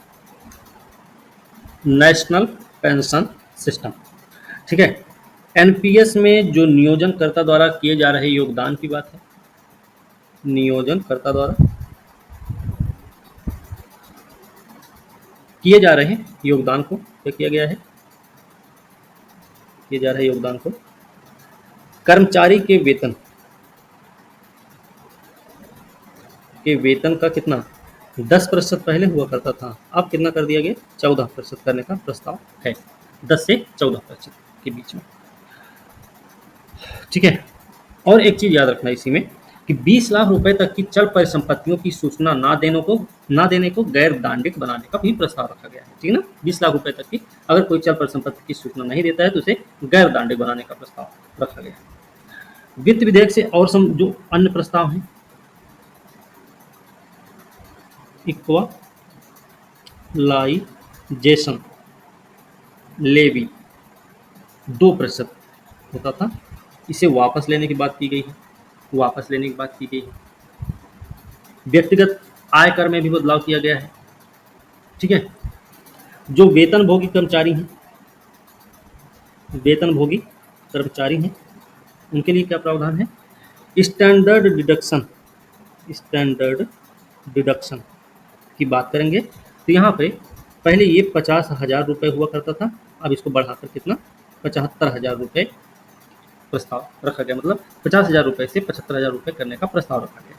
नेशनल पेंशन सिस्टम। ठीक है, एनपीएस में जो नियोजनकर्ता द्वारा किए जा रहे योगदान की बात है, नियोजनकर्ता द्वारा किए जा रहे योगदान को क्या किया गया है? किए जा रहे योगदान को कर्मचारी के वेतन का कितना 10% पहले हुआ करता था, अब कितना कर दिया गया? 14% करने का प्रस्ताव है, 10 से 14% के बीच में। ठीक है, और एक चीज याद रखना इसी में कि 20 लाख रुपए तक की चल परिसंपत्तियों की सूचना ना देने को गैर दांडिक बनाने का भी प्रस्ताव रखा गया है। ठीक है ना, 20 लाख रुपए तक की अगर कोई चल परिसंपत्ति की सूचना नहीं देता है तो उसे गैर दांडिक बनाने का प्रस्ताव रखा गया है। वित्त विधेयक से और जो अन्य प्रस्ताव हैं, इक्वलाइजेशन लेवी 2% होता था, इसे वापस लेने की बात की गई है, वापस लेने की बात की गई है। व्यक्तिगत आयकर में भी बदलाव किया गया है। ठीक है, जो वेतनभोगी कर्मचारी हैं, वेतनभोगी कर्मचारी हैं, उनके लिए क्या प्रावधान है? स्टैंडर्ड डिडक्शन, स्टैंडर्ड डिडक्शन की बात करेंगे तो यहाँ पे पहले ये 50,000 रुपये हुआ करता था, अब इसको बढ़ाकर कितना 75,000 रुपये प्रस्ताव रखा गया, मतलब 50,000 रुपये से 75,000 रुपये करने का प्रस्ताव रखा गया है।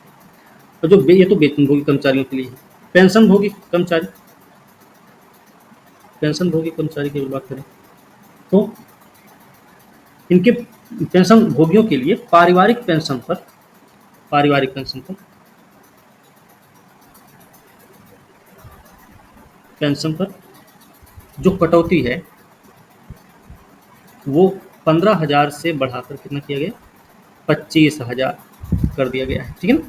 और जो ये तो वेतनभोगी कर्मचारियों के लिए है। पेंशनभोगी कर्मचारी, पेंशनभोगी कर्मचारी की बात करें तो इनके पेंशन भोगियों के लिए पारिवारिक पेंशन पर, पारिवारिक पेंशन पर, पेंशन पर जो कटौती है वो 15,000 से बढ़ाकर कितना किया गया? 25,000 कर दिया गया है। ठीक है ना,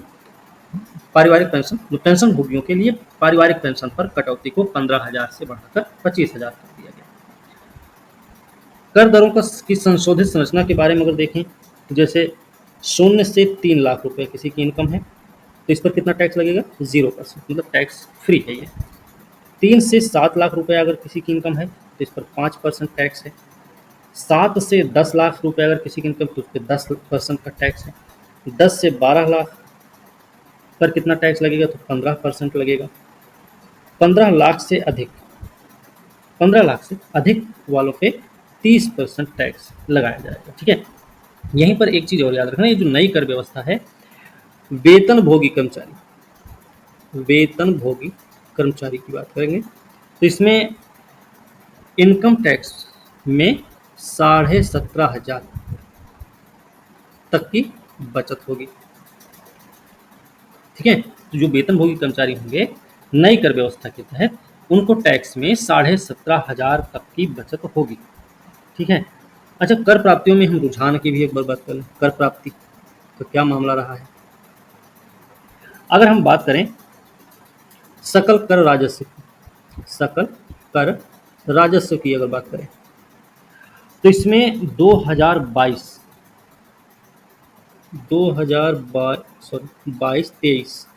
पारिवारिक पेंशन, जो पेंशन भोगियों के लिए पारिवारिक पेंशन पर कटौती को 15,000 से बढ़ाकर 25,000 कर दिया गया। कर दरों की संशोधित संरचना के बारे में अगर देखें तो जैसे 0 से 3 लाख रुपए किसी की इनकम है तो इस पर कितना टैक्स लगेगा? 0%, मतलब टैक्स फ्री है ये। 3 से 7 लाख रुपए अगर किसी की इनकम है तो इस पर 5% टैक्स है। 7 से 10 लाख रुपए अगर किसी की इनकम तो उस पर 10% का टैक्स है। 10 से 12 लाख पर कितना टैक्स लगेगा? तो 15% लगेगा। 15 लाख से अधिक, 15 लाख से अधिक वालों पे 30% टैक्स लगाया जाएगा। ठीक है, यहीं पर एक चीज़ और याद रखना, ये जो नई कर व्यवस्था है, वेतनभोगी कर्मचारी, वेतनभोगी कर्मचारी की बात करेंगे तो इसमें इनकम टैक्स में 17,500 तक की बचत होगी। ठीक है, तो जो वेतनभोगी कर्मचारी होंगे नई कर व्यवस्था के तहत उनको टैक्स में 17,500 तक की बचत होगी। ठीक है, अच्छा, कर प्राप्तियों में हम रुझान की भी एक बार बात कर लें। कर प्राप्ति तो क्या मामला रहा है? अगर हम बात करें सकल कर राजस्व, सकल कर राजस्व की अगर बात करें तो इसमें 2022-23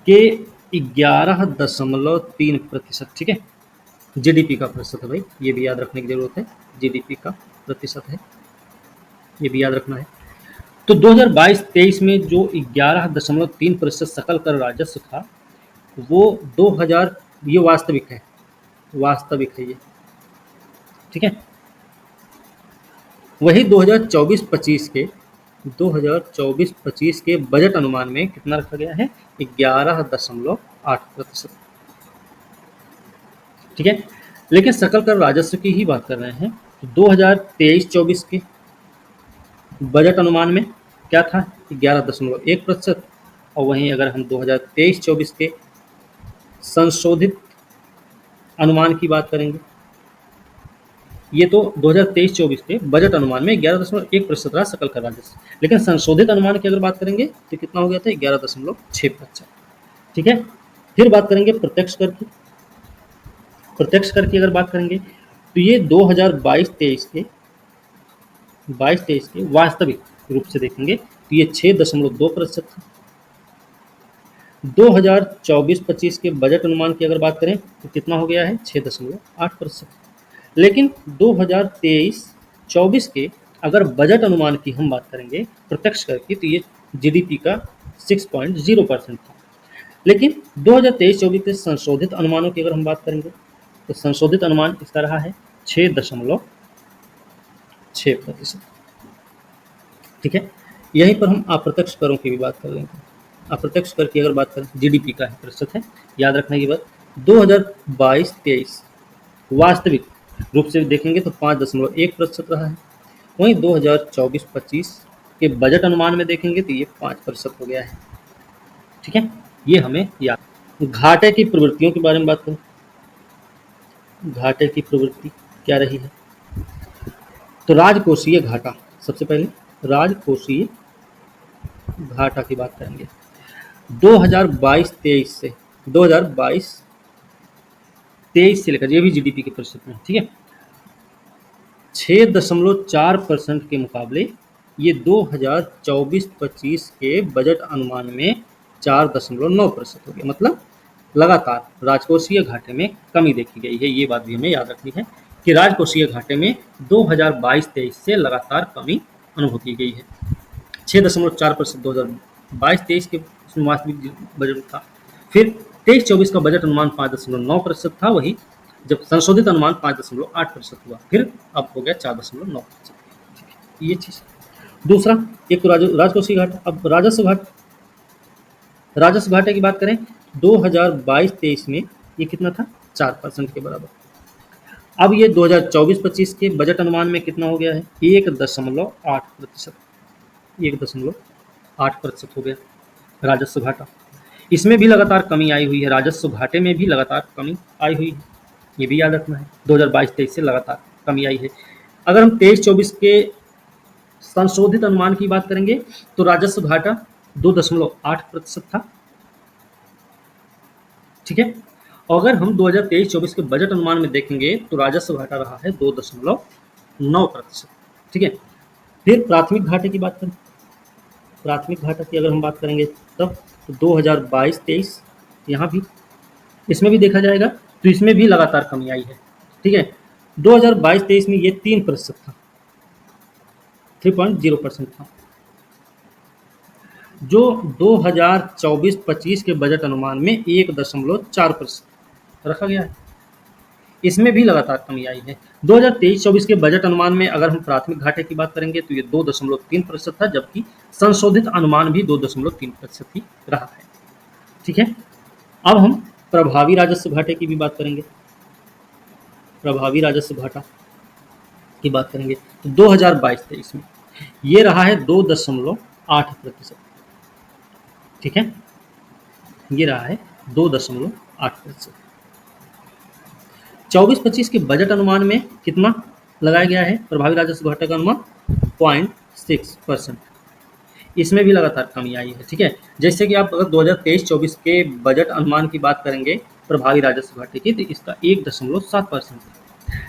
के 11.3%, ठीक है, जीडीपी का प्रतिशत है भाई, ये भी याद रखने की जरूरत है, जीडीपी का प्रतिशत है, ये भी याद रखना है। तो 2022-23 में जो 11.3% सकल कर राजस्व था वो 2000, ये वास्तविक है, वास्तविक है ये। ठीक है, वही 2024-25 के बजट अनुमान में कितना रखा गया है? 11.8%। ठीक है, लेकिन सकल कर राजस्व की ही बात कर रहे हैं। तो 2023-24 के बजट अनुमान में क्या था? 11.1%। और वहीं अगर हम 2023-24 के संशोधित अनुमान की बात करेंगे, ये तो 2023-24 के बजट अनुमान में 11.1% रहा सकल कर राजस्व, लेकिन संशोधित अनुमान की अगर बात करेंगे तो कितना हो गया था? 11.6%। ठीक है, फिर बात करेंगे प्रत्यक्ष कर की। प्रत्यक्ष कर की अगर बात करेंगे तो ये 2022-23 के वास्तविक रूप से देखेंगे तो ये 6.2% था। 2024-25 के बजट अनुमान की अगर बात करें तो कितना हो गया है? 6.8%। लेकिन 2023-24 के अगर बजट अनुमान की हम बात करेंगे प्रत्यक्ष कर की, तो ये जीडीपी का 6.0% था। लेकिन 2023-24 के संशोधित अनुमानों की अगर हम बात करेंगे तो संशोधित अनुमान इसका रहा है 6.6%। ठीक है, यहीं पर हम अप्रत्यक्ष करों की भी बात कर लेंगे। अप्रत्यक्ष कर की अगर बात करें, जीडीपी का ही प्रतिशत है, याद रखने की बात। 2022-23 वास्तविक रूप से देखेंगे तो 5.1% रहा है। वहीं 2024-25 के बजट अनुमान में देखेंगे तो ये 5% हो गया है। ठीक है, ये हमें याद। घाटे की प्रवृत्तियों के बारे में बात करें, घाटे की प्रवृत्ति क्या रही है? तो राजकोषीय घाटा, सबसे पहले राजकोषीय घाटा की बात करेंगे। 2022-23 से 2022-23 से लेकर, ये भी जीडीपी के प्रतिशत में, ठीक है, 6.4% के मुकाबले ये 2024-25 के बजट अनुमान में 4.9% हो गया। मतलब लगातार राजकोषीय घाटे में कमी देखी गई है। ये बात भी हमें याद रखनी है कि राजकोषीय घाटे में 2022-23 से लगातार कमी अनुभव की गई है। 6.4% 2022-23 के वास्तविक बजट था। फिर 23-24 का बजट अनुमान 5.9% था, वही जब संशोधित अनुमान 5.8% हुआ, फिर अब हो गया 4.9%। ये चीज़। दूसरा, एक तो राजकोषीय घाटा। अब राजस्व घाटा, राजस्व घाटे की बात करें 2022-23 में ये कितना था? 4% के बराबर। अब ये 2024-25 के बजट अनुमान में कितना हो गया है? 1.8%। 1.8% हो गया राजस्व घाटा। इसमें भी लगातार कमी आई हुई है, राजस्व घाटे में भी लगातार कमी आई हुई है, ये भी याद रखना है। 2022-23 से लगातार कमी आई है। अगर हम 23-24 के संशोधित अनुमान की बात करेंगे तो राजस्व घाटा 2.8% था। ठीक है, और अगर हम 2023-24 के बजट अनुमान में देखेंगे तो राजस्व घाटा रहा है 2.9%। ठीक है, फिर प्राथमिक घाटे की बात करें, प्राथमिक घाटा की अगर हम बात करेंगे तब तो 2022-23 यहाँ भी, इसमें भी देखा जाएगा तो इसमें भी लगातार कमी आई है। ठीक है, 2022-23 में ये 3% था, 3.0% था, जो 2024-25 के बजट अनुमान में 1.4% रखा गया है। इसमें भी लगातार कमी आई है। 2023-24 के बजट अनुमान में अगर हम प्राथमिक घाटे की बात करेंगे तो ये 2.3% था, जबकि संशोधित अनुमान भी 2.3% ही रहा है। ठीक है, अब हम प्रभावी राजस्व घाटे की भी बात करेंगे। प्रभावी राजस्व घाटा की बात करेंगे तो 2022-23 में ये रहा है 2.8%। ठीक है, ये रहा है 2.8%। 24-25 के बजट अनुमान में कितना लगाया गया है प्रभावी राजस्व घाटे का अनुमान? 0.6%। इसमें भी लगातार कमी आई है। ठीक है, जैसे कि आप अगर 2023-24 के बजट अनुमान की बात करेंगे प्रभावी राजस्व घाटे की तो इसका 1.7% था,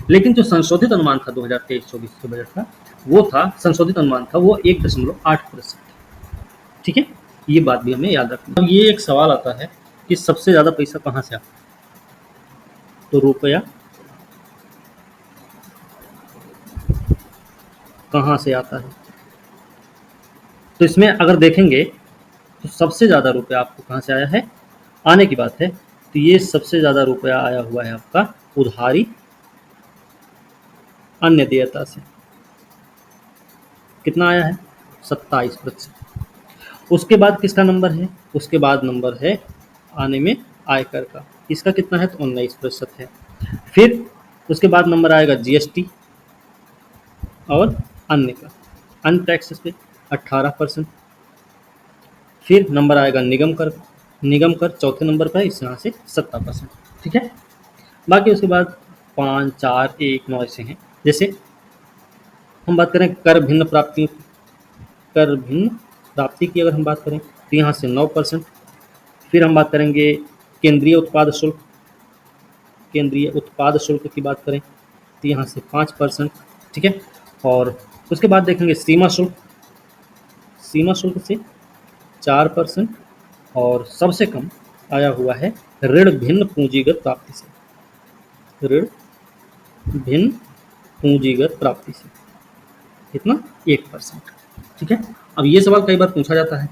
लेकिन जो संशोधित अनुमान था 2023-24 के बजट का, वो था, संशोधित अनुमान था वो 1.8%। ठीक है, ये बात भी हमें याद रखना। अब ये एक सवाल आता है कि सबसे ज़्यादा पैसा कहाँ से आता है? तो रुपया कहाँ से आता है? तो इसमें अगर देखेंगे तो सबसे ज़्यादा रुपया आपको कहाँ से आया है, आने की बात है, तो ये सबसे ज़्यादा रुपया आया हुआ है आपका उधारी अन्य देयता से। कितना आया है? 27%। उसके बाद किसका नंबर है? उसके बाद नंबर है आने में आयकर का। इसका कितना है? तो 19% है। फिर उसके बाद नंबर आएगा जीएसटी और अन्य का, अन्य टैक्सेस पे 18%। फिर नंबर आएगा निगम कर, निगम कर चौथे नंबर पर है, इस यहाँ से 17%। ठीक है, बाकी उसके बाद 5, 4, 1, 9 ऐसे हैं। जैसे हम बात करें कर भिन्न प्राप्ति, कर भिन्न प्राप्ति की अगर हम बात करें तो यहाँ से 9%। फिर हम बात करेंगे केंद्रीय उत्पाद शुल्क, केंद्रीय उत्पाद शुल्क की बात करें तो यहाँ से 5%। ठीक है, और उसके बाद देखेंगे सीमा शुल्क, सीमा शुल्क से 4%। और सबसे कम आया हुआ है ऋण भिन्न पूंजीगत प्राप्ति से, ऋण भिन्न पूंजीगत प्राप्ति से कितना? 1%। ठीक है, अब ये सवाल कई बार पूछा जाता है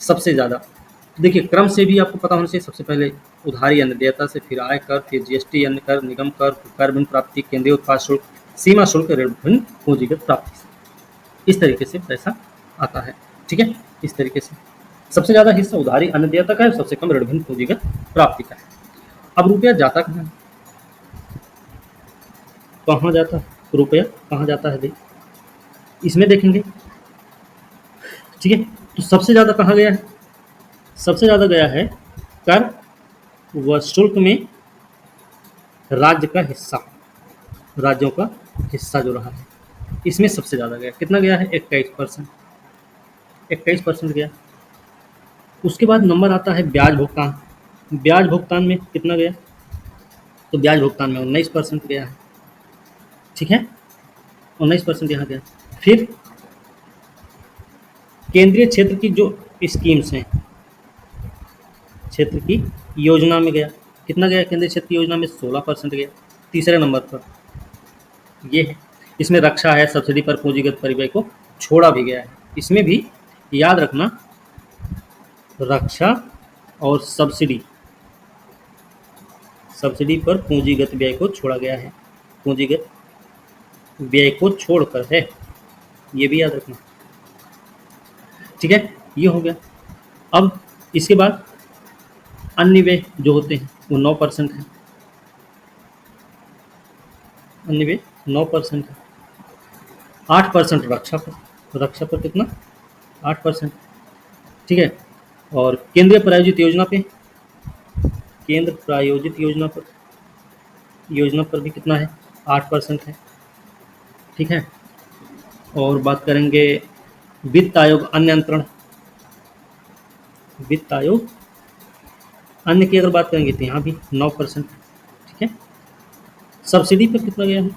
सबसे ज़्यादा। देखिए क्रम से भी आपको पता होना चाहिए, सबसे पहले उधारी अन्य देयता से, फिर आय कर, फिर जीएसटी अन्य कर, निगम कर, फिर कर भिन्न प्राप्ति, केंद्रीय उत्पाद शुल्क, सीमा शुल्क, ऋण भिन्न पूंजीगत प्राप्ति से। इस तरीके से पैसा आता है। ठीक है, इस तरीके से सबसे ज़्यादा हिस्सा उधारी अन्य देयता का है, सबसे कम ऋण भिन्न पूंजीगत प्राप्ति का है। अब रुपया जाता कहाँ है? कहाँ जाता है रुपया? कहाँ जाता है? देख इसमें देखेंगे। ठीक है, तो सबसे ज़्यादा कहाँ गया है? सबसे ज़्यादा गया है कर व शुल्क में राज्य का हिस्सा, राज्यों का हिस्सा जो रहा है इसमें सबसे ज़्यादा गया। कितना गया है? 21%, 21% गया। उसके बाद नंबर आता है ब्याज भुगतान, ब्याज भुगतान में कितना गया? तो ब्याज भुगतान में 19% गया है। ठीक है, 19% यहाँ गया। फिर केंद्रीय क्षेत्र की जो स्कीम्स हैं, क्षेत्र की योजना में गया, कितना गया? केंद्रीय क्षेत्र की योजना में 16% गया। तीसरे नंबर पर ये है, इसमें रक्षा है, सब्सिडी पर पूंजीगत परिव्यय को छोड़ा भी गया है। इसमें भी याद रखना रक्षा और सब्सिडी, सब्सिडी पर पूंजीगत व्यय को छोड़ा गया है, पूंजीगत व्यय को छोड़कर है, ये भी याद रखना। ठीक है, ये हो गया। अब इसके बाद अन्य व्यय जो होते हैं वो 9% है, अन्य व्यय 9% है। 8% रक्षा पर, रक्षा पर कितना? 8%। ठीक है, और केंद्रीय प्रायोजित योजना पे, केंद्र प्रायोजित योजना पर भी कितना है? 8% है। ठीक है, और बात करेंगे वित्त आयोग अन्य अंतरण, वित्त आयोग अन्य की अगर बात करेंगे तो यहाँ भी 9%। ठीक है, सब्सिडी पर कितना गया है?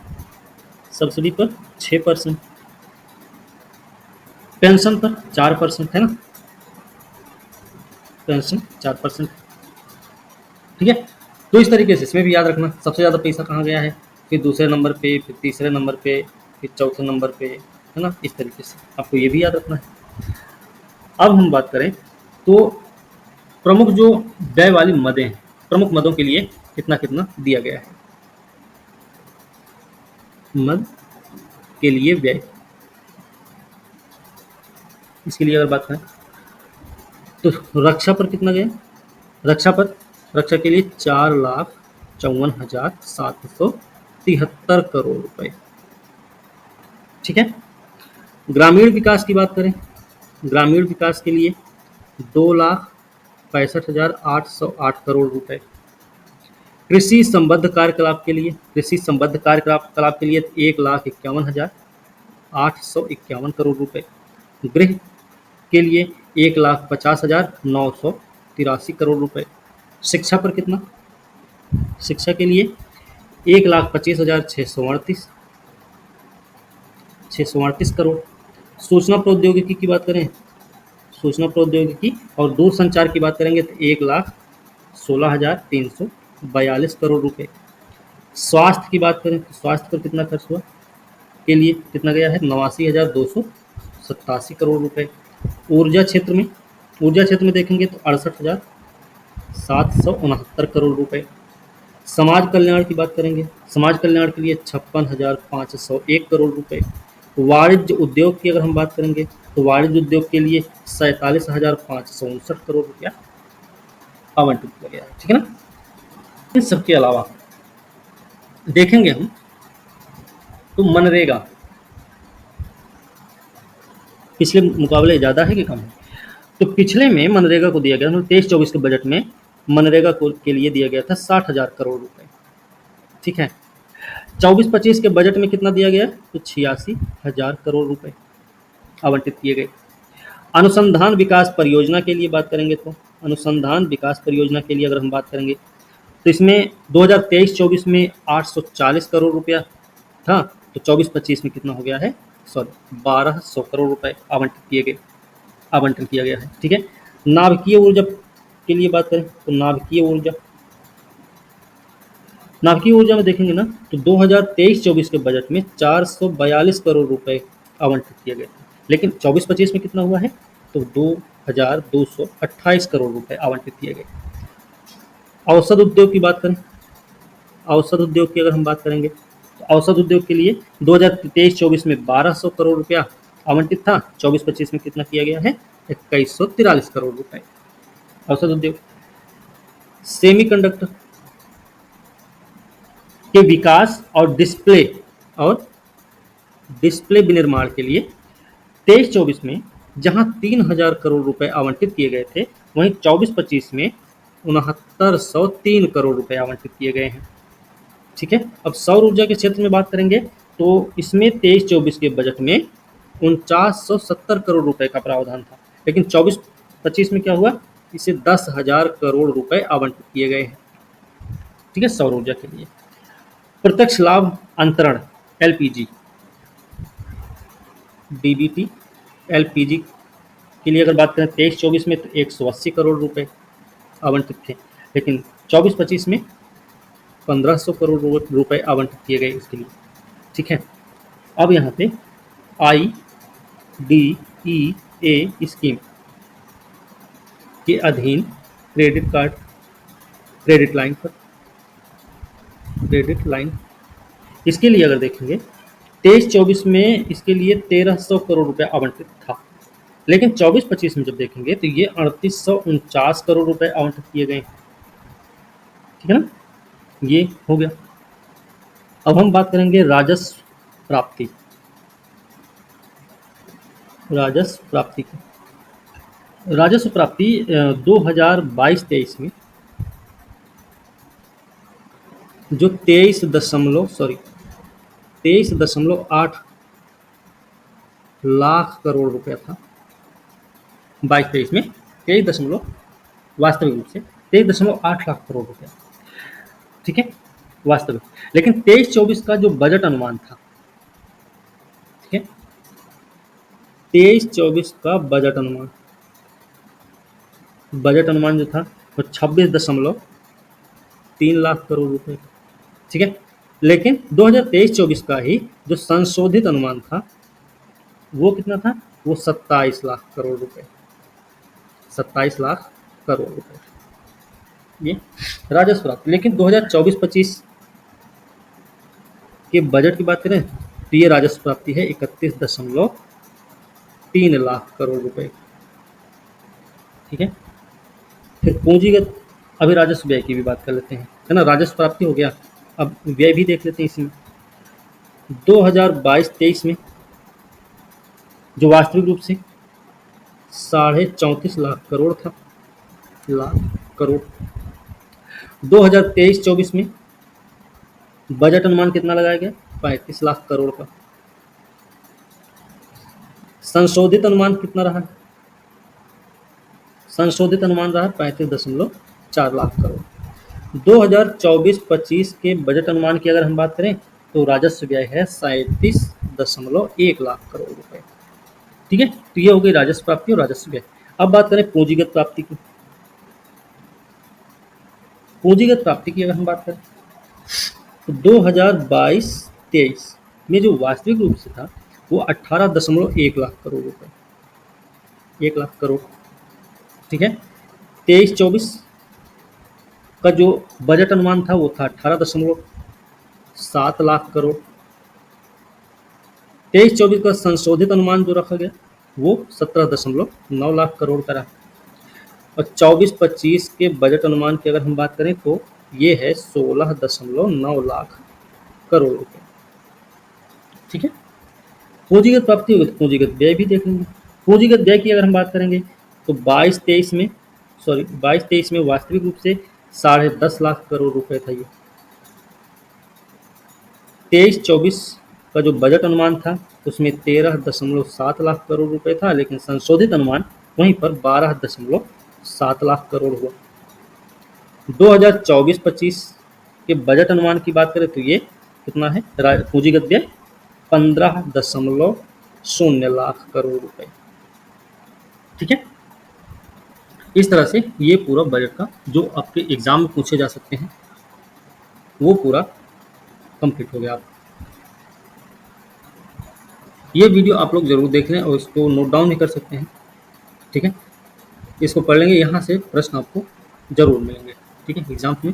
सब्सिडी पर 6%, पेंशन पर 4% है ना, पेंशन 4%। ठीक है, तो इस तरीके से इसमें भी याद रखना सबसे ज़्यादा पैसा कहाँ गया है, फिर दूसरे नंबर पे, फिर तीसरे नंबर पे, फिर चौथे नंबर पे, है ना। इस तरीके से आपको ये भी याद रखना है। अब हम बात करें तो प्रमुख जो व्यय वाली मदें हैं, प्रमुख मदों के लिए कितना कितना दिया गया है। मद के लिए व्यय, इसके लिए अगर बात करें तो रक्षा पर कितना गया? रक्षा पर, रक्षा के लिए 4,54,773 करोड़ रुपए। ठीक है, ग्रामीण विकास की बात करें, ग्रामीण विकास के लिए 2,65,808 करोड़ रुपए। कृषि संबद्ध कार्यकलाप के लिए, कृषि संबद्ध कार्यकलाप के लिए 1,51,851 करोड़ रुपए। गृह के लिए 1,50,983 करोड़ रुपए। शिक्षा पर कितना? शिक्षा के लिए 1,25,638 करोड़। सूचना प्रौद्योगिकी की बात करें, सूचना प्रौद्योगिकी और दूरसंचार की बात करेंगे तो 1,16,342 करोड़ रुपए। स्वास्थ्य की बात करें तो स्वास्थ्य पर कितना खर्च हुआ, के लिए कितना गया है? 89,287 करोड़ रुपए। ऊर्जा क्षेत्र में, ऊर्जा क्षेत्र में देखेंगे तो 68,769 करोड़ रुपए। समाज कल्याण की बात करेंगे, समाज कल्याण के लिए 56,501 करोड़ रुपए। वाणिज्य उद्योग की अगर हम बात करेंगे तो वाणिज्य उद्योग के लिए 47,559 करोड़ रुपया आवंटित किया गया है, ठीक है ना। इन सबके अलावा देखेंगे हम तो मनरेगा पिछले मुकाबले ज़्यादा है कि कम है। तो पिछले में मनरेगा को दिया गया, मतलब 23-24 के बजट में मनरेगा को के लिए दिया गया था 60,000 करोड़ रुपए, ठीक है। 24-25 के बजट में कितना दिया गया, तो 86,000 करोड़ रुपए आवंटित किए गए। अनुसंधान विकास परियोजना के लिए बात करेंगे तो अनुसंधान विकास परियोजना के लिए अगर हम बात करेंगे तो इसमें 2023-24 में 840 करोड़ रुपया था, तो 24-25 में कितना हो गया है, सॉरी 1200 करोड़ रुपए आवंटन किया गया है, ठीक है। नाभिकीय ऊर्जा के लिए बात करें तो नाभिकीय ऊर्जा में देखेंगे ना तो 2023-24 के बजट में 442 करोड़ रुपए आवंटित किए गए थे, लेकिन 24-25 में कितना हुआ है, तो 2,228 करोड़ रुपए आवंटित किए गए। औषध उद्योग की बात करें, औषध उद्योग की अगर हम बात करेंगे तो औषध उद्योग के लिए 2023-24 में 1200 करोड़ रुपया आवंटित था, 24-25 में कितना किया गया है, 2143 करोड़ रुपए औषध उद्योग। सेमीकंडक्टर के विकास और डिस्प्ले विनिर्माण के लिए 23-24 में जहां 3,000 करोड़ रुपए आवंटित किए गए थे, वहीं 24-25 में 6903 करोड़ रुपए आवंटित किए गए हैं, ठीक है। अब सौर ऊर्जा के क्षेत्र में बात करेंगे तो इसमें 23-24 के बजट में 4970 करोड़ रुपए का प्रावधान था, लेकिन 24-25 में क्या हुआ, इसे 10,000 करोड़ रुपए आवंटित किए गए हैं, ठीक है, सौर ऊर्जा के लिए। प्रत्यक्ष लाभ अंतरण एलपीजी, डीबीटी, एलपीजी के लिए अगर बात करें 23-24 में तो 180 करोड़ रुपए आवंटित थे, लेकिन 24-25 में 1500 करोड़ रुपए आवंटित किए गए इसके लिए, ठीक है। अब यहाँ पे IDEA स्कीम के अधीन क्रेडिट लाइन इसके लिए अगर देखेंगे 23-24 में इसके लिए 1300 करोड़ रुपए आवंटित था, लेकिन 24-25 में जब देखेंगे तो ये 3849 करोड़ रुपए आवंटित किए गए, ठीक है ना, ये हो गया। अब हम बात करेंगे राजस्व प्राप्ति की। 2022-23 में जो 23.8 लाख करोड़ रुपया था, 22-23 में 23 वास्तविक रूप से 23.8 लाख करोड़ रुपया, ठीक है, वास्तविक। लेकिन 23-24 का जो बजट अनुमान था, ठीक है, 23-24 का बजट अनुमान जो था वो 26.3 लाख करोड़ रुपए, ठीक है। लेकिन 2023-24 का ही जो संशोधित अनुमान था वो कितना था, वो 27 लाख करोड़ रुपए, 27 लाख करोड़ रुपए ये राजस्व प्राप्ति। लेकिन 2024-25 के बजट की बात करें तो ये राजस्व प्राप्ति है 31.3 लाख करोड़ रुपए, ठीक है। फिर पूंजीगत, अभी राजस्व व्यय की भी बात कर लेते हैं, है ना, राजस्व प्राप्ति हो गया, अब व्यय भी देख लेते हैं इसमें। 2022-23 में जो वास्तविक रूप से 34.5 लाख करोड़ था, 2023-24 में बजट अनुमान कितना लगाया गया, 35 लाख करोड़ का। संशोधित अनुमान कितना रहा, संशोधित अनुमान रहा 35.4 लाख करोड़। 2024-25 के बजट अनुमान की अगर हम बात करें तो राजस्व व्यय है 37.1 लाख करोड़ रुपए, ठीक है। तो ये हो गई राजस्व प्राप्ति और राजस्व व्यय। अब बात करें पूंजीगत प्राप्ति की। पूंजीगत प्राप्ति की अगर हम बात करें तो 2022-23 में जो वास्तविक रूप से था वो 18.1 लाख करोड़ रुपए, 1 लाख करोड़, ठीक है। 23-24 का जो बजट अनुमान था वो था 18.7 लाख करोड़। 23-24 का संशोधित अनुमान जो रखा गया वो 17.9 लाख करोड़ का रहा। और 24-25 के बजट अनुमान की अगर हम बात करें तो ये है 16.9 लाख करोड़ रुपए। ठीक है, पूंजीगत प्राप्ति होगी तो पूंजीगत व्यय भी देख लेंगे। पूंजीगत व्यय की अगर हम बात करेंगे तो 22-23 में वास्तविक रूप से 10.5 लाख करोड़ रुपए था। ये 23-24 का जो बजट अनुमान था उसमें 13.7 लाख करोड़ रुपए था, लेकिन संशोधित अनुमान वहीं पर 12.7 लाख करोड़ हुआ। 2024-25 के बजट अनुमान की बात करें तो ये कितना है, पूंजीगत व्यय 15.0 लाख करोड़ रुपए। ठीक है, इस तरह से ये पूरा बजट का जो आपके एग्जाम में पूछे जा सकते हैं वो पूरा कंप्लीट हो गया। आप ये वीडियो आप लोग जरूर देख लें और इसको नोट डाउन भी कर सकते हैं। ठीक है, इसको पढ़ लेंगे, यहाँ से प्रश्न आपको जरूर मिलेंगे। ठीक है, एग्जाम में